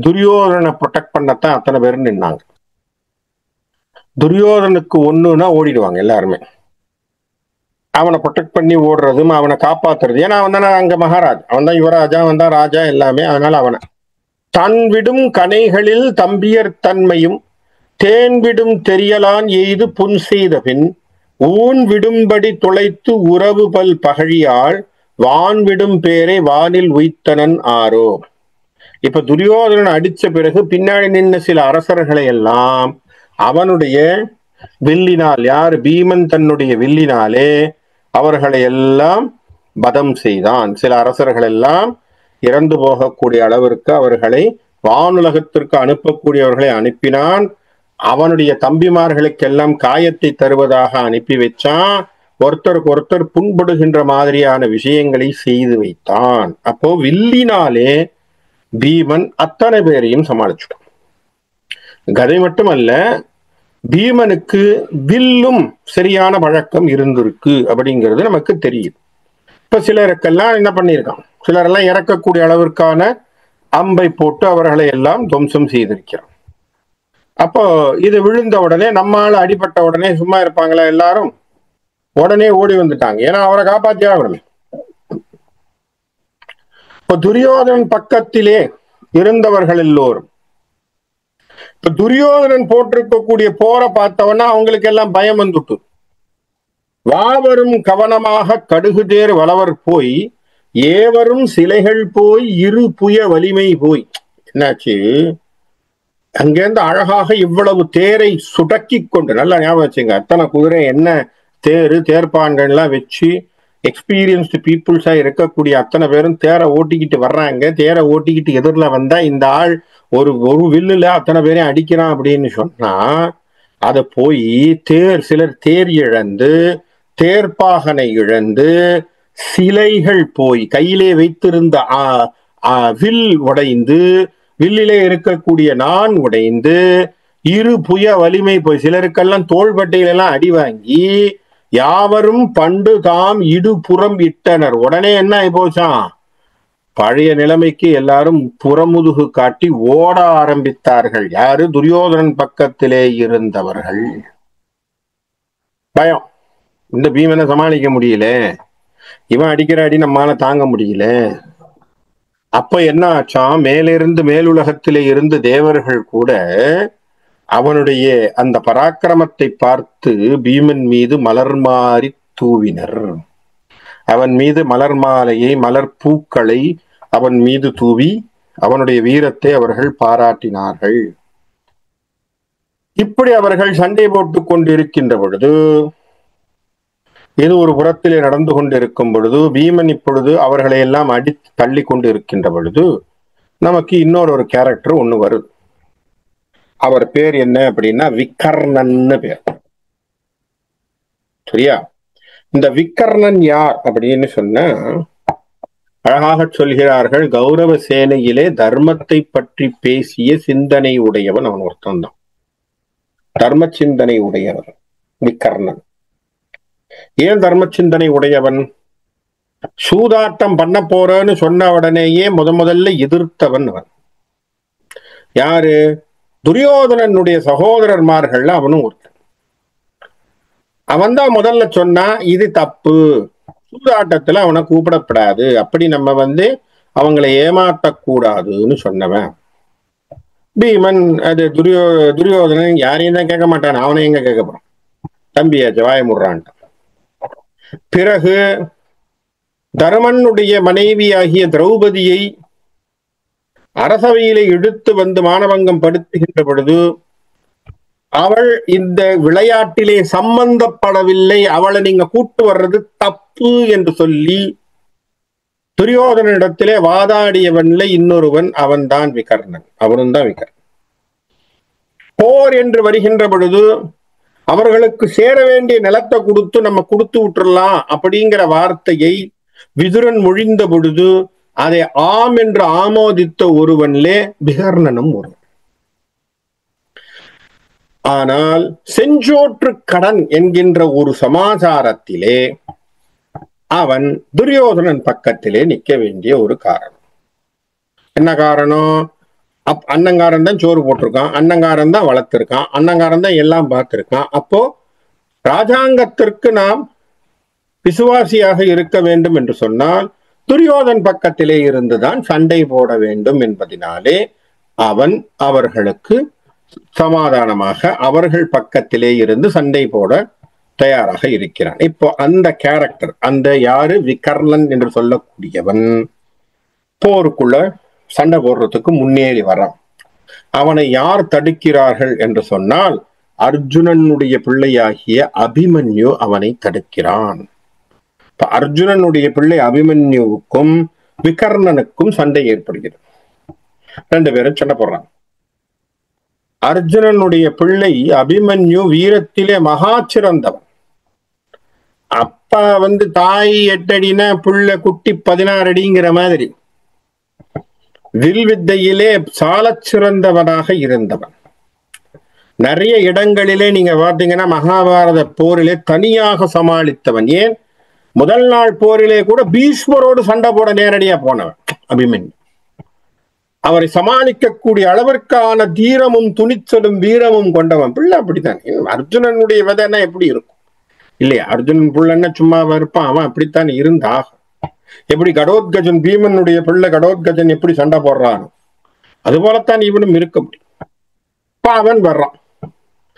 துரியோதனை ப்ரொடெக்ட் பண்ணத்தான் அத்தனை பேரும் நின்னாங்க. துரியோதனுக்கு ஒண்ணுன்னா ஓடிடுவாங்க எல்லாருமே. அவனை ப்ரொடெக்ட் பண்ணி ஓடுறதும் அவனை காப்பாத்துறது. ஏன்னா அவன் தானே அங்க மகாராஜ், அவன் தான் யுவராஜா, அவன் தான் ராஜா எல்லாமே. அதனால அவனை தன் விடும் கனைகளில் தம்பியர் தன்மையும் தேன் விடும் தெரியலான் எய்து புன் செய்த பின் ஊன் விடும்படி துளைத்து உறவு பல் பகழியாள் வான் விடும் பேரை வானில் உய்த்தனன் ஆரோ. இப்ப துரியோதனன் அடிச்ச பிறகு பின்னாடி நின்ன சில அரசர்களை எல்லாம் அவனுடைய வில்லினால், யார்? பீமன் தன்னுடைய வில்லினாலே அவர்களை எல்லாம் வதம் செய்தான். சில அரசர்கள் எல்லாம் இறந்து போகக்கூடிய அளவிற்கு அவர்களை வானுலகத்திற்கு அனுப்பக்கூடியவர்களை அனுப்பினான். அவனுடைய தம்பிமார்களுக்கெல்லாம் காயத்தை தருவதாக அனுப்பி வச்சான். ஒருத்தருக்கு ஒருத்தர் புண்படுகின்ற மாதிரியான விஷயங்களை செய்து வைத்தான். அப்போ வில்லினாலே பீமன் அத்தனை பேரையும் சமாளிச்சுட்டான். கதை மட்டுமல்ல, பீமனுக்கு வில்லும் சரியான வழக்கம் இருந்திருக்கு அப்படிங்கிறது நமக்கு தெரியும். இப்ப சிலருக்கெல்லாம் என்ன பண்ணியிருக்கான், சிலரெல்லாம் இறக்கக்கூடிய அளவிற்கான அம்பை போட்டு அவர்களை எல்லாம் துவம்சம் செய்திருக்கிறான். அப்போ இது விழுந்த உடனே, நம்மால அடிபட்ட உடனே சும்மா இருப்பாங்களா? எல்லாரும் உடனே ஓடி வந்துட்டாங்க. ஏன்னா அவரை காப்பாற்றி ஆகணுமே. இப்ப துரியோதனன் பக்கத்திலே இருந்தவர்கள் எல்லோரும், இப்ப துரியோதனன் போட்டிருக்கக்கூடிய போரை பார்த்தவன்னா அவங்களுக்கு எல்லாம் பயம் வந்துட்டு, வாவரும் கவனமாக கடுகு தேர் வளவர் போய் ஏவரும் சிலைகள் போய் இரு புய வலிமை போய். என்னாச்சு, அங்கேருந்து அழகாக இவ்வளவு தேரை சுடக்கி கொண்டு, நல்லா ஞாபகம் வச்சுங்க, அத்தனை குதிரை என்ன தேர்ப்பான்கள்லாம் வச்சு எக்ஸ்பீரியன்ஸ்டு பீப்புள்ஸா இருக்கக்கூடிய அத்தனை பேரும் தேரை ஓட்டிக்கிட்டு வர்றாங்க. தேரை ஓட்டிக்கிட்டு எதிரில் வந்தா இந்த ஆள் ஒரு வில்லுல அத்தனை பேரையும் அடிக்கிறான் அப்படின்னு சொன்னா, அதை போய் சிலர் தேர் இழந்து, தேர்ப்பாகனை இழந்து, சிலைகள் போய், கையிலே வைத்திருந்த வில் உடைந்து, வில்லிலே இருக்கக்கூடிய நான் உடைந்து, இரு புய வலிமை போய், சிலருக்கெல்லாம் தோள்பட்டையிலெல்லாம் அடி வாங்கி, யாவரும் பண்டு தாம் இடுபுறம் இட்டனர். உடனே என்ன ஆகி போச்சான், பழைய நிலைமைக்கு எல்லாரும் புறமுதுகு காட்டி ஓட ஆரம்பித்தார்கள். யாரு? துரியோதனன் பக்கத்திலே இருந்தவர்கள். பயம், இந்த பீமனை சமாளிக்க முடியல, இவன் அடிக்கிற அடி நம்மால தாங்க முடியல. அப்ப என்ன ஆச்சாம், மேலிருந்து மேலுலகத்திலே இருந்து தேவர்கள் கூட அவனுடைய அந்த பராக்கிரமத்தை பார்த்து பீமன் மீது மலர் மாறி தூவினர். அவன் மீது மலர் மாலையை, மலர் பூக்களை அவன் மீது தூவி அவனுடைய வீரத்தை அவர்கள் பாராட்டினார்கள். இப்படி அவர்கள் சண்டை போட்டுக் கொண்டிருக்கின்ற பொழுது, இது ஒரு புறத்திலே நடந்து கொண்டிருக்கும் பொழுது, பீமன் இப்பொழுது அவர்களை எல்லாம் அடித்து தள்ளி கொண்டு இருக்கின்ற பொழுது, நமக்கு இன்னொரு கேரக்டர் ஒண்ணு வருது. அவர் பேர் என்ன அப்படின்னா விக்கர்ணன்னு பேர். சரியா? இந்த விக்கர்ணன் யார் அப்படின்னு சொன்னா, அழகாக சொல்கிறார்கள், கௌரவ சேனையிலே தர்மத்தை பற்றி பேசிய சிந்தனை உடையவன் அவன் ஒருத்தன் தான். தர்ம சிந்தனை உடையவன் விகர்ணன். ஏன் தர்ம சிந்தனை உடையவன்? சூதாட்டம் பண்ண போறேன்னு சொன்ன உடனேயே முதல்ல எதிர்த்தவன் அவன். யாரு? துரியோதனனுடைய சகோதரர்மார்கள் அவனும் ஒருத்தன். அவன் தான் முதல்ல சொன்னா இது தப்பு, சூதாட்டத்துல அவனை கூப்பிடப்படாது, அப்படி நம்ம அவங்களை ஏமாற்றக்கூடாதுன்னு சொன்னவன். பீமன் அது துரியோதனன் யாரையும் தான் கேட்க மாட்டான், அவனை எங்க கேட்க போறான், தம்பியாச்சு வாய முடுறான்ட்டான். பிறகு தருமனுடைய மனைவியாகிய திரௌபதியை அரசவையிலே இழுத்து மானபங்கம் படுத்துகின்ற பொழுது அவள் இந்த விளையாட்டிலே சம்பந்தப்படவில்லை, அவளை நீங்க கூட்டு வர்றது தப்பு என்று சொல்லி துரியோதனிடத்திலே வாதாடியவன்ல இன்னொருவன் அவன் தான் விகர்ணன். அவனும் தான் விகர்ணன். போர் என்று வருகின்ற பொழுது அவர்களுக்கு சேர வேண்டிய நிலத்தை கொடுத்து நம்ம கொடுத்து விட்டுறலாம் அப்படிங்கிற வார்த்தையை விதுரன் மொழிந்த பொழுது அதை ஆம் என்று ஆமோதித்த ஒருவன்லே விகர்ணனும் ஒருவன். ஆனால் செஞ்சோற்று கடன் என்கின்ற ஒரு சமாச்சாரத்திலே அவன் துரியோதனன் பக்கத்திலே நிற்க வேண்டிய ஒரு காரணம். என்ன காரணம்? அண்ணங்காரன் தான் சோறு போட்டிருக்கான், அண்ணங்காரன் தான் வளர்த்திருக்கான், அண்ணங்காரன் தான் எல்லாம் பார்த்திருக்கான். அப்போ ராஜாங்கத்திற்கு நாம் விசுவாசியாக இருக்க வேண்டும் என்று சொன்னால் துரியோதன் பக்கத்திலே இருந்துதான் சண்டை போட வேண்டும் என்பதனாலே அவன் அவர்களுக்கு சமாதானமாக அவர்கள் பக்கத்திலே இருந்து சண்டை போட தயாராக இருக்கிறான். இப்போ அந்த கேரக்டர், அந்த யாரு விகர்ணன் என்று சொல்லக்கூடியவன் போருக்குள்ள சண்டை போடுறதுக்கு முன்னேறி வரான். அவனை யார் தடுக்கிறார்கள் என்று சொன்னால் அர்ஜுனனுடைய பிள்ளையாகிய அபிமன்யு அவனை தடுக்கிறான். அர்ஜுனனுடைய பிள்ளை அபிமன்யுவுக்கும் விகர்ணனுக்கும் சண்டை ஏற்படுகிறது. ரெண்டு பேரும் சண்டை போடுறாங்க. அர்ஜுனனுடைய பிள்ளை அபிமன்யு வீரத்திலே மகா சிறந்தவன். அப்பா தாய் 8 அடினா பிள்ளை குட்டி 16 அடிங்கிற மாதிரி வில் வித்தையிலே சால சிறந்தவனாக இருந்தவன். நிறைய இடங்களிலே நீங்க பார்த்தீங்கன்னா மகாபாரத போரிலே தனியாக சமாளித்தவன். ஏன், முதல் நாள் போரிலே கூட பீஷ்மரோடு சண்டை போட நேரடியா போனவன் அபிமன்யு. அவரை சமாளிக்கக்கூடிய அளவிற்கான தீரமும் துணிச்சலும் வீரமும் கொண்டவன் பிள்ளை. அப்படித்தான் அர்ஜுனனுடைய விதைன்னா எப்படி இருக்கும் இல்லையா? அர்ஜுனன் பிள்ளைன்னா சும்மா இருப்பான், அவன் அப்படித்தான் இருந்தாக. எப்படி கடோத்கஜன், பீமனுடைய பிள்ளை கடோத்கஜன் எப்படி சண்டை போடுறான், அது போலத்தான் இவனும் இருக்க முடியும். இப்ப அவன் வர்றான்.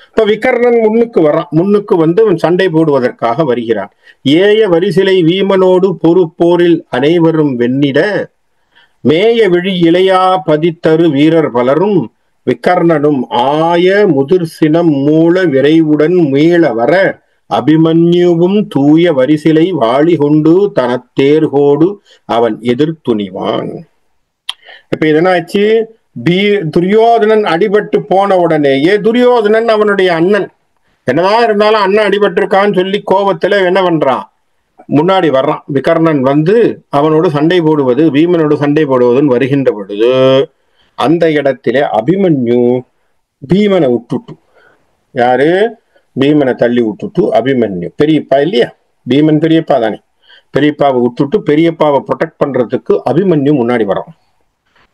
இப்ப விகர்ணன் முன்னுக்கு வர்றான். முன்னுக்கு அவன் சண்டை போடுவதற்காக வருகிறான். ஏய வரிசிலை வீமனோடு பொறுப்போரில் அனைவரும் வெண்ணிட மேய விழி இளையா பதித்தரு வீரர் பலரும் விகர்ணனும் ஆய முதிர் சினம் மூல விரைவுடன் மீள வர அபிமன்யுவும் தூய வரிசிலை வாளி கொண்டு தனத்தேர்கோடு அவன் எதிர்த்துணிவான். இப்ப இதனாச்சு, துரியோதனன் அடிபட்டு போன உடனேயே துரியோதனன் அவனுடைய அண்ணன், என்னதான் இருந்தாலும் அண்ணன் அடிபட்டிருக்கான்னு சொல்லி கோபத்துல என்ன பண்றான், முன்னாடி வர்றான். விகர்ணன் அவனோடு சண்டை போடுவது, பீமனோடு சண்டை போடுவதுன்னு வருகின்ற பொழுது அந்த இடத்திலே அபிமன்யு பீமனை விட்டுட்டு, யாரு, பீமனை தள்ளி விட்டுட்டு அபிமன்யு பெரியப்பா இல்லையா, பீமன் பெரியப்பா தானே, பெரியப்பாவை விட்டுட்டு பெரியப்பாவை ப்ரொடெக்ட் பண்றதுக்கு அபிமன்யு முன்னாடி வரான்.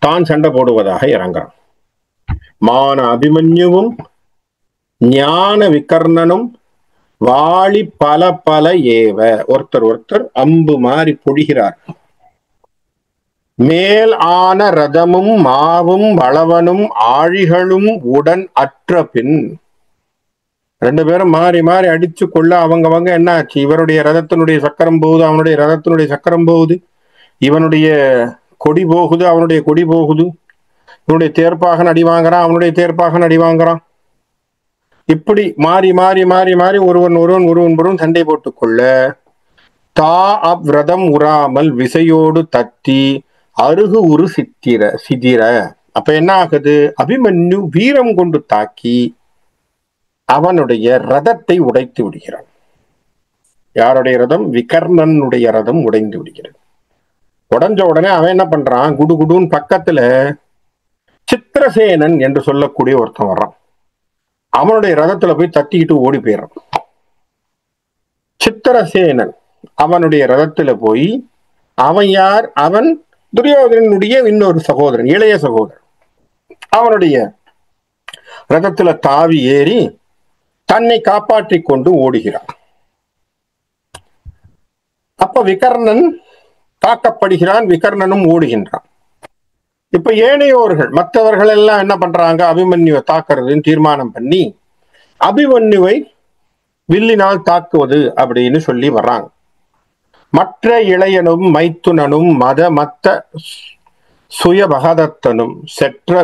தான் சண்டை போடுவதாக இறங்குறான். மான அபிமன்யுவும் ஞான விகர்ணனும் வாளி பல பல ஏவ ஒருத்தர் அம்பு மாறி பொழிகிறார். மேல் ஆன ரதமும் மாவும் வளவனும் ஆழிகளும் உடன் அற்ற பின் ரெண்டு பேரும் மாறி மாறி அடிச்சு கொள்ள அவங்க என்ன ஆச்சு, இவருடைய ரதத்தினுடைய சக்கரம் போகுது, அவனுடைய ரதத்தினுடைய சக்கரம் போகுது, இவனுடைய கொடி போகுது, அவனுடைய கொடி போகுது, இவனுடைய தேர்ப்பாகன் அடி வாங்குறான், அவனுடைய தேர்ப்பாகன் அடி வாங்குறான். இப்படி மாறி மாறி மாறி மாறி ஒருவன் சண்டை போட்டுக்கொள்ள தா அவ்ரதம் உறாமல் விசையோடு தத்தி அருகு உரு சிதிர. அப்ப என்ன ஆகுது, அபிமன்யு வீரம் கொண்டு தாக்கி அவனுடைய ரதத்தை உடைத்து விடுகிறான். யாருடைய ரதம்? விகர்ணனுடைய ரதம் உடைந்து விடுகிறது. உடஞ்ச உடனே அவன் என்ன பண்றான், குடுகுடுன்னு பக்கத்துல சித்திரசேனன் என்று சொல்லக்கூடிய ஒருத்தன் வர்றான். அவனுடைய ரதத்துல போய் தட்டிக்கிட்டு ஓடி போயிடறான். சித்திரசேனன் அவனுடைய ரதத்துல போய், அவன் யார்? அவன் துரியோதனனுடைய இன்னொரு சகோதரன், இளைய சகோதரன். அவனுடைய ரதத்துல தாவி ஏறி தன்னை காப்பாற்றிக் கொண்டு ஓடுகிறான். அப்ப விகர்ணன் தாக்கப்படுகிறான், விகர்ணனும் ஓடுகின்றான். இப்ப ஏனையோர்கள் மற்றவர்கள் எல்லாம் என்ன பண்றாங்க, அபிமன்யுவை தாக்குறதுன்னு தீர்மானம் பண்ணி அபிமன்யுவை வில்லினால் தாக்குவது அப்படின்னு சொல்லி வர்றாங்க. மற்ற இளையனும் மைத்துனனும் மத்த சுயபகதத்தனும் செற்ற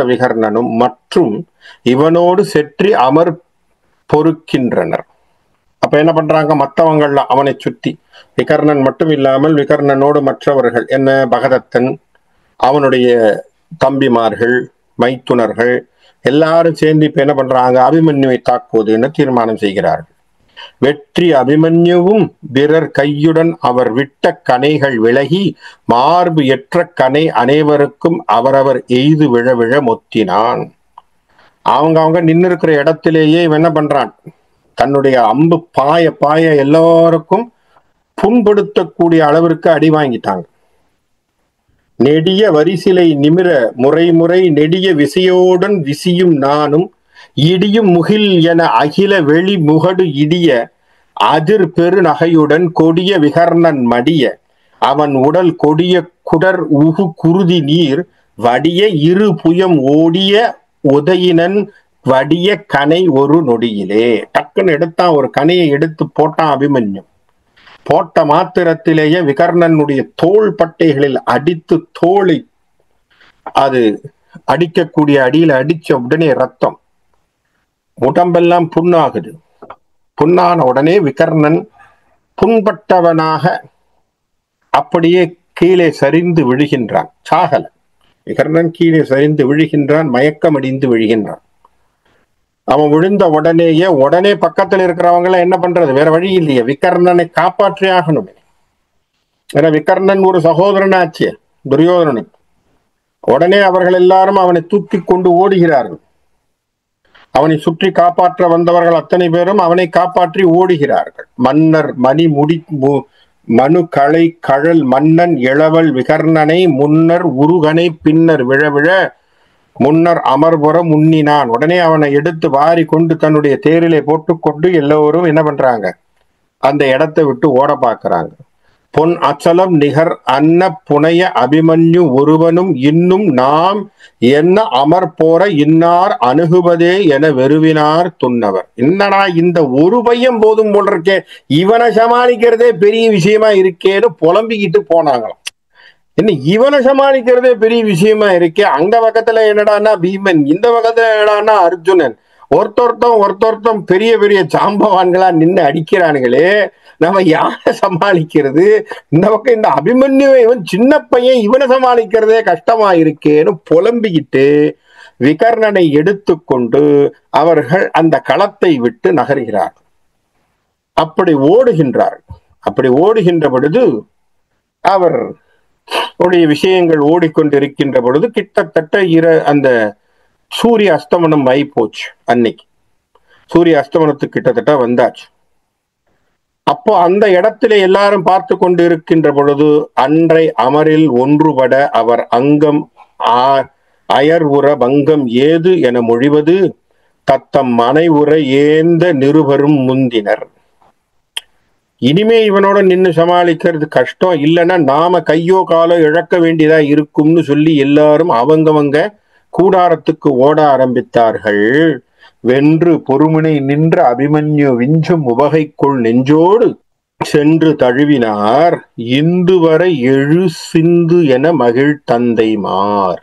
விகர்ணனும் மற்றும் இவனோடு செற்றி அமர் பொறுக்கின்றனர். அப்ப என்ன பண்றாங்க, மற்றவங்கள்ல அவனை சுத்தி, விகர்ணன் மட்டும் இல்லாமல் விகர்ணனோடு மற்றவர்கள் என்ன, பகதத்தன், அவனுடைய தம்பிமார்கள், மைத்துனர்கள் எல்லாரும் சேர்ந்து இப்ப என்ன பண்றாங்க, அபிமன்யுவை தாக்குவதுன்னு தீர்மானம் செய்கிறார்கள். வெற்றி அபிமன்யுவும் பிறர் கையுடன் அவர் விட்ட கணைகள் விலகி மார்பு எற்ற கணை அனைவருக்கும் அவரவர் எய்து விழ விழ மொத்தினான். அவங்க நின்று இருக்கிற இடத்திலேயே இவன் என்ன பண்றான், தன்னுடைய அம்பு பாய பாய எல்லாருக்கும் புண்படுத்தக்கூடிய அளவிற்கு அடி வாங்கிட்டாங்க. நெடிய வரிசிலை நிமிர முறை நெடிய விசையோடன் விசியும் நானும் இடியும் முகில் என அகில வெளி முகடு இடிய அதிர் பெரு நகையுடன் கொடிய விகர்ணன் மடிய அவன் உடல் கொடிய குடர் உகு குருதி நீர் வடிய இரு புயம் ஓடிய உதயினன் வடிய கனை ஒரு நொடியிலே. டக்குன்னு எடுத்தான், ஒரு கனையை எடுத்து போட்டான் அபிமன்யு. போட்ட மாத்திரத்திலேயே விகர்ணனுடைய தோள் பட்டைகளில் அடித்து தோலை அது அடிக்கக்கூடிய அடியில் அடிச்ச உடனே ரத்தம், உடம்பெல்லாம் புண்ணாகுது. புண்ணான உடனே விகர்ணன் புண்பட்டவனாக அப்படியே கீழே சரிந்து விழுகின்றான். சாகல, விகர்ணன் கீழே சரிந்து விழுகின்றான், மயக்கமடிந்து விழுகின்றான். அவன் விழுந்த உடனே பக்கத்தில் இருக்கிறவங்க எல்லாம் என்ன பண்றது, வேற வழி இல்லையே, விகர்ணனை காப்பாற்றி ஆகணுமே. ஏன்னா விகர்ணன் ஒரு சகோதரன் ஆச்சு துரியோதனனுக்கு. உடனே அவர்கள் எல்லாரும் அவனை தூக்கி கொண்டு ஓடுகிறார்கள். அவனை சுற்றி காப்பாற்ற வந்தவர்கள் அத்தனை பேரும் அவனை காப்பாற்றி ஓடுகிறார்கள். மன்னர் மணி முடி மனு களை கழல் மன்னன் இளவல் விகர்ணனை முன்னர் உருகனை பின்னர் விழவிழ முன்னர் அமர்புறம் உண்ணினான். உடனே அவனை எடுத்து வாரி கொண்டு தன்னுடைய தேரிலே போட்டுக்கொண்டு எல்லோரும் என்ன பண்றாங்க, அந்த இடத்தை விட்டு ஓட பார்க்கிறாங்க. பொன் அச்சலம் நிகர் அன்ன புனைய அபிமன்யு ஒருவனும் இன்னும் நாம் என்ன அமர் போற இன்னார் அணுகுவதே என வெறுவினார் துன்னவர். என்னடா இந்த ஒரு பையன் போதும் போல் இருக்கே, இவனை சமாளிக்கிறதே பெரிய விஷயமா இருக்கேன்னு புலம்பிக்கிட்டு போனாங்களாம். என்ன இவனை சமாளிக்கிறதே பெரிய விஷயமா இருக்கே, அங்க பக்கத்துல என்னடான்னா பீமன், இந்த பக்கத்துல என்னடான்னா அர்ஜுனன், ஒருத்தொருத்தம் பெரிய பெரிய சாம்பவான்களா நின்று அடிக்கிறானுங்களே, நம்ம யாரை சமாளிக்கிறது, இந்த பக்கம் இந்த அபிமன்யுவை இவன் சின்ன பையன், இவனை சமாளிக்கிறதே கஷ்டமா இருக்கேன்னு புலம்பிக்கிட்டு விகர்ணனை எடுத்துக்கொண்டு அவர்கள் அந்த களத்தை விட்டு நகர்கிறார். அப்படி ஓடுகின்றார். அப்படி ஓடுகின்ற பொழுது அவர் உடைய விஷயங்கள் ஓடிக்கொண்டிருக்கின்ற பொழுது கிட்டத்தட்ட அந்த சூரிய அஸ்தமனம் ஆகி போச்சு. அன்னைக்கு சூரிய அஸ்தமனத்துக்கு கிட்டத்தட்ட வந்தாச்சு. அப்போ அந்த இடத்துல எல்லாரும் பார்த்து கொண்டு இருக்கின்ற பொழுது அன்றை அமரில் ஒன்றுபட அவர் அங்கம் அயர் உற பங்கம் ஏது என மொழிவது தத்தம் மனை உற ஏந்த நிருபரும் முந்தினர். இனிமே இவனோட நின்று சமாளிக்கிறது கஷ்டம், இல்லைன்னா நாம கையோ காலோ இழக்க வேண்டியதா இருக்கும்னு சொல்லி எல்லாரும் அவங்கவங்க கூடாரத்துக்கு ஓட ஆரம்பித்தார்கள். வென்று பொறுமுனை நின்ற அபிமன்யு விஞ்சும் உவகைக்குள் நெஞ்சோடு சென்று தழுவினார் இந்து வரை எழு சிந்து என மகிழ் தந்தைமார்.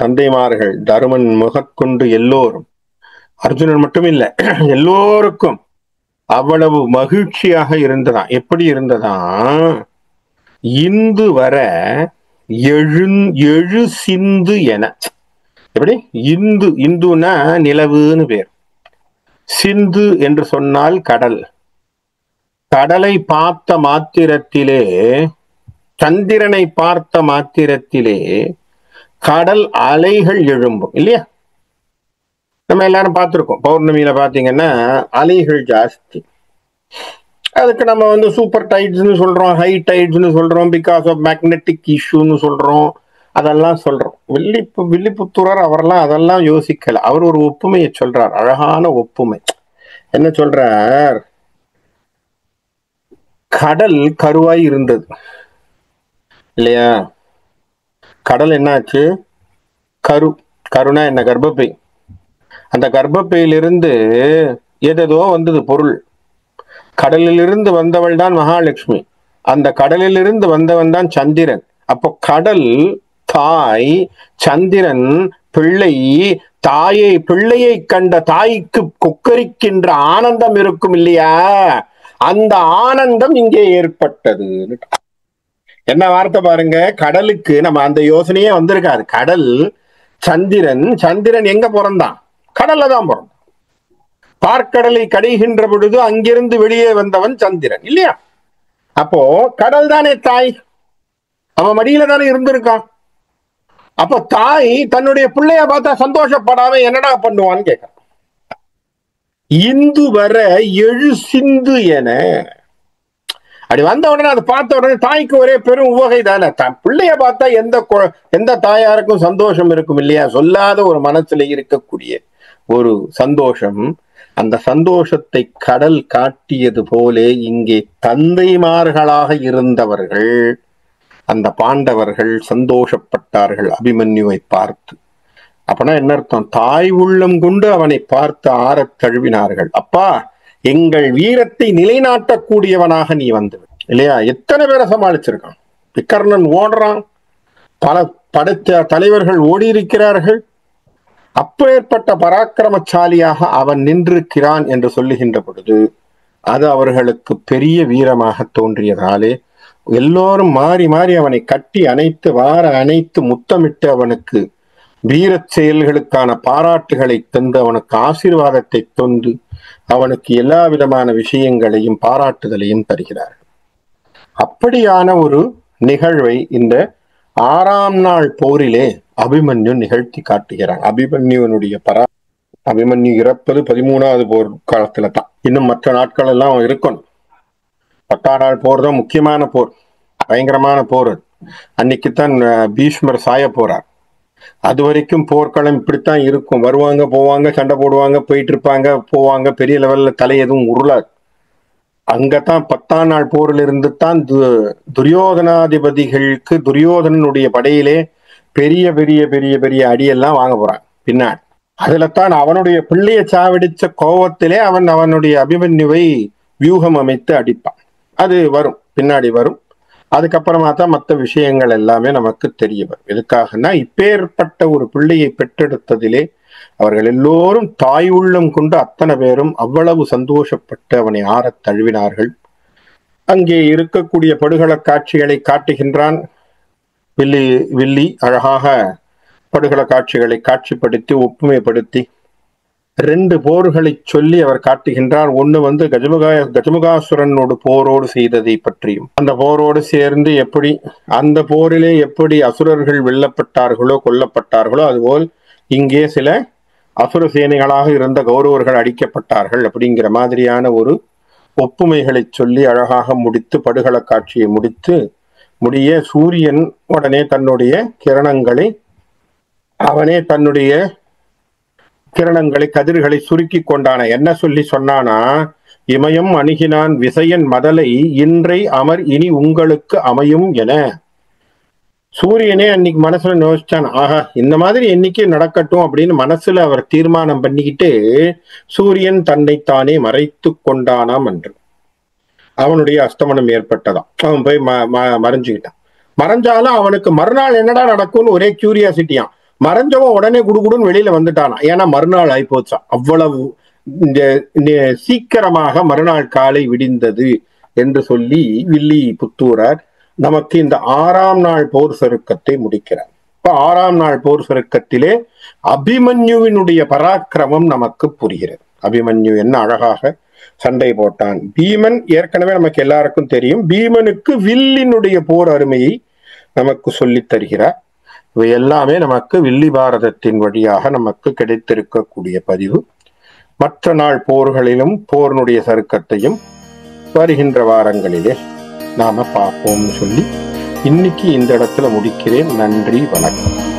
தந்தைமார்கள் தருமன் முகக்கொண்டு எல்லோரும், அர்ஜுனன் மட்டும் இல்ல எல்லோருக்கும் அவ்வளவு மகிழ்ச்சியாக இருந்ததாம். எப்படி இருந்ததாம், இந்து வர எழு சிந்து என. எப்படி இந்துனா நிலவுன்னு பேர், சிந்து என்று சொன்னால் கடல். கடலை பார்த்த மாத்திரத்திலே சந்திரனை பார்த்த மாத்திரத்திலே கடல் அலைகள் எழும்பும் இல்லையா? நம்ம எல்லாரும் பார்த்திருக்கோம். பௌர்ணமியில பாத்தீங்கன்னா அலைகள் ஜாஸ்தி. அதுக்கு நம்ம சூப்பர் டைட்ஸ்னு சொல்றோம், ஹை டைட்ஸ்னு சொல்றோம், பிகாஸ் ஆஃப் மேக்னெட்டிக் இஷ்யூன்னு சொல்றோம், அதெல்லாம் சொல்றோம். வில்லிபுத்தூரர் அவரெல்லாம் அதெல்லாம் யோசிக்கல. அவர் ஒரு ஒப்புமையை சொல்றார், அழகான ஒப்புமை. என்ன சொல்றார்? கடல் கருவாய் இருந்தது இல்லையா? கடல் என்னாச்சு? கருனா என்ன? கர்ப்பப்பை. அந்த கர்ப்பப்பையிலிருந்து ஏதோ வந்தது பொருள். கடலிலிருந்து வந்தவள் தான் மகாலட்சுமி. அந்த கடலிலிருந்து வந்தவன் தான் சந்திரன். அப்போ கடல் தாய், சந்திரன் பிள்ளை. தாயை பிள்ளையை கண்ட தாய்க்கு கொக்கரிக்கின்ற ஆனந்தம் இருக்கும் இல்லையா? அந்த ஆனந்தம் இங்கே ஏற்பட்டது. என்ன வார்த்தை பாருங்க! கடலுக்கு நம்ம அந்த யோசனையே வந்திருக்காது. கடல், சந்திரன் எங்க பிறந்தான்? கடல்ல தான் பிறந்தான். பார்க்கடலை கடைகின்ற பொழுது அங்கிருந்து வெளியே வந்தவன் சந்திரன் இல்லையா? அப்போ கடல் தானே தாய், அவன் மடியில தானே இருந்திருக்கான். அப்போ தாய் தன்னுடைய பிள்ளைய பார்த்தா சந்தோஷப்படாம என்னடா பண்ணுவான்னு கேட்க. இந்து வர எழு சிந்து என அப்படி வந்த உடனே அதை பார்த்த உடனே தாய்க்கு ஒரே பெரும் உவகை தானே. பிள்ளைய பார்த்தா எந்த தாயாருக்கும் சந்தோஷம் இருக்கும் இல்லையா? சொல்லாத ஒரு மனசுல இருக்கக்கூடிய ஒரு சந்தோஷம். அந்த சந்தோஷத்தை கடல் காட்டியது போலே இங்கே தந்தைமார்களாக இருந்தவர்கள், அந்த பாண்டவர்கள் சந்தோஷப்பட்டார்கள் அபிமன்யுவை பார்த்து. அப்பனா என்ன அர்த்தம்? தாய் உள்ளம் கொண்டு அவனை பார்த்து ஆறத் தழுவினார்கள். அப்பா, எங்கள் வீரத்தை நிலைநாட்டக்கூடியவனாக நீ வந்து இல்லையா? எத்தனை பேரை சமாளிச்சிருக்கான். விக்கர்ணன் ஓடுறான், பல படைத்த தலைவர்கள் ஓடி இருக்கிறார்கள். அப்பேற்பட்ட பராக்கிரமசாலியாக அவன் நின்றிருக்கிறான் என்று சொல்லுகின்ற பொழுது அது அவர்களுக்கு பெரிய வீரமாக தோன்றியதாலே எல்லோரும் மாறி மாறி அவனை கட்டி அணைத்து முத்தமிட்டு அவனுக்கு வீரச் செயல்களுக்கான பாராட்டுகளை தந்து அவனுக்கு ஆசீர்வாதத்தை தந்து அவனுக்கு எல்லா விதமான விஷயங்களையும் பாராட்டுதலையும் தருகிறார்கள். அப்படியான ஒரு நிகழ்வை இந்த 6ஆம் நாள் போரிலே அபிமன்யு நிகழ்த்தி காட்டுகிறான். அபிமன்யு இறப்பது 13வது போர் காலத்துல தான். இன்னும் மற்ற நாட்கள் எல்லாம் இருக்கணும். 10ஆம் நாள் போர் தான் முக்கியமான போர், பயங்கரமான போர். அன்னைக்குத்தான் பீஷ்மர் சாய போறார். அது வரைக்கும் போர்க்களம் இப்படித்தான் இருக்கும். வருவாங்க, போவாங்க, சண்டை போடுவாங்க, போயிட்டு இருப்பாங்க, போவாங்க. பெரிய லெவல்ல தலை எதுவும் உருளாது. அங்கதான் 10ஆம் நாள் போரில் இருந்து தான் துரியோதனாதிபதிகளுக்கு துரியோதனனுடைய படையிலே பெரிய பெரிய பெரிய பெரிய அடியெல்லாம் வாங்க போறான் பின்னாடி. அதுல தான் அவனுடைய பிள்ளையை சாவடிச்ச கோபத்திலே அவனுடைய அபிமன்யுவை வியூகம் அமைத்து அடிப்பான். அது வரும், பின்னாடி வரும். அதுக்கப்புறமா தான் மற்ற விஷயங்கள் எல்லாமே நமக்கு தெரிய வரும். எதுக்காகனா, இப்பேற்பட்ட ஒரு பிள்ளையை பெற்றெடுத்ததிலே அவர்கள் எல்லோரும் தாய் உள்ளம் கொண்டு அத்தனை பேரும் அவ்வளவு சந்தோஷப்பட்டு அவனை ஆறத் தழுவினார்கள். அங்கே இருக்கக்கூடிய படுகள காட்சிகளை காட்டுகின்றான் வில்லி. அழகாக படுகள காட்சிகளை காட்சிப்படுத்தி ஒப்புமைப்படுத்தி 2 போர்களை சொல்லி அவர் காட்டுகின்றார். ஒண்ணு கஜமுகாசுரனோடு போரோடு செய்ததை பற்றியும், அந்த போரோடு சேர்ந்து எப்படி அந்த போரிலே எப்படி அசுரர்கள் வெல்லப்பட்டார்களோ கொல்லப்பட்டார்களோ அதுபோல் இங்கே சில அசுர சேனைகளாக இருந்த கௌரவர்கள் அடிக்கப்பட்டார்கள் அப்படிங்கிற மாதிரியான ஒரு ஒப்புமைகளை சொல்லி அழகாக முடித்து படுகள காட்சியை முடிய சூரியன் உடனே தன்னுடைய கதிர்களை சுருக்கி கொண்டான. என்ன சொல்லி சொன்னானா? இமயம் அணுகினான் விசயன் மதலை இன்றை அமர் இனி உங்களுக்கு அமையும் என. சூரியனே அன்னைக்கு மனசுல யோசிச்சான், ஆஹா இந்த மாதிரி என்னைக்கு நடக்கட்டும் அப்படின்னு மனசுல அவர் தீர்மானம் பண்ணிக்கிட்டு சூரியன் தன்னைத்தானே மறைத்து கொண்டானாம் என்று. அவனுடைய அஸ்தமனம் ஏற்பட்டதாம். அவன் போய் மறைஞ்சுக்கிட்டான். மறைஞ்சாலும் அவனுக்கு மறுநாள் என்னடா நடக்கும்னு ஒரே கியூரியாசிட்டியான். மறைஞ்சவன் உடனே குடுகுடுன்னு வெளியில வந்துட்டானா. ஏன்னா மறுநாள் ஆயிப்போச்சான். அவ்வளவு சீக்கிரமாக மறுநாள் காலை விடிந்தது என்று சொல்லி வில்லி புத்தூரார் நமக்கு இந்த 6ஆம் நாள் போர் சருக்கத்தை முடிக்கிறார். இப்ப 6ஆம் நாள் போர் சருக்கத்திலே அபிமன்யுவினுடைய பராக்கிரமம் நமக்கு புரிகிறது. அபிமன்யு என்ன அழகாக சண்டை போட்டான். பீமன் ஏற்கனவே நமக்கு எல்லாருக்கும் தெரியும். பீமனுக்கு வில்லினுடைய போர் அருமையை நமக்கு சொல்லித் தருகிறார். இவை எல்லாமே நமக்கு வில்லி பாரதத்தின் வழியாக நமக்கு கிடைத்திருக்கக்கூடிய பதிவு. மற்ற நாள் போர்களிலும் போர்னுடைய சருக்கத்தையும் வருகின்ற வாரங்களிலே நாம பார்ப்போம்னு சொல்லி இன்னைக்கு இந்த இடத்துல முடிக்கிறேன். நன்றி, வணக்கம்.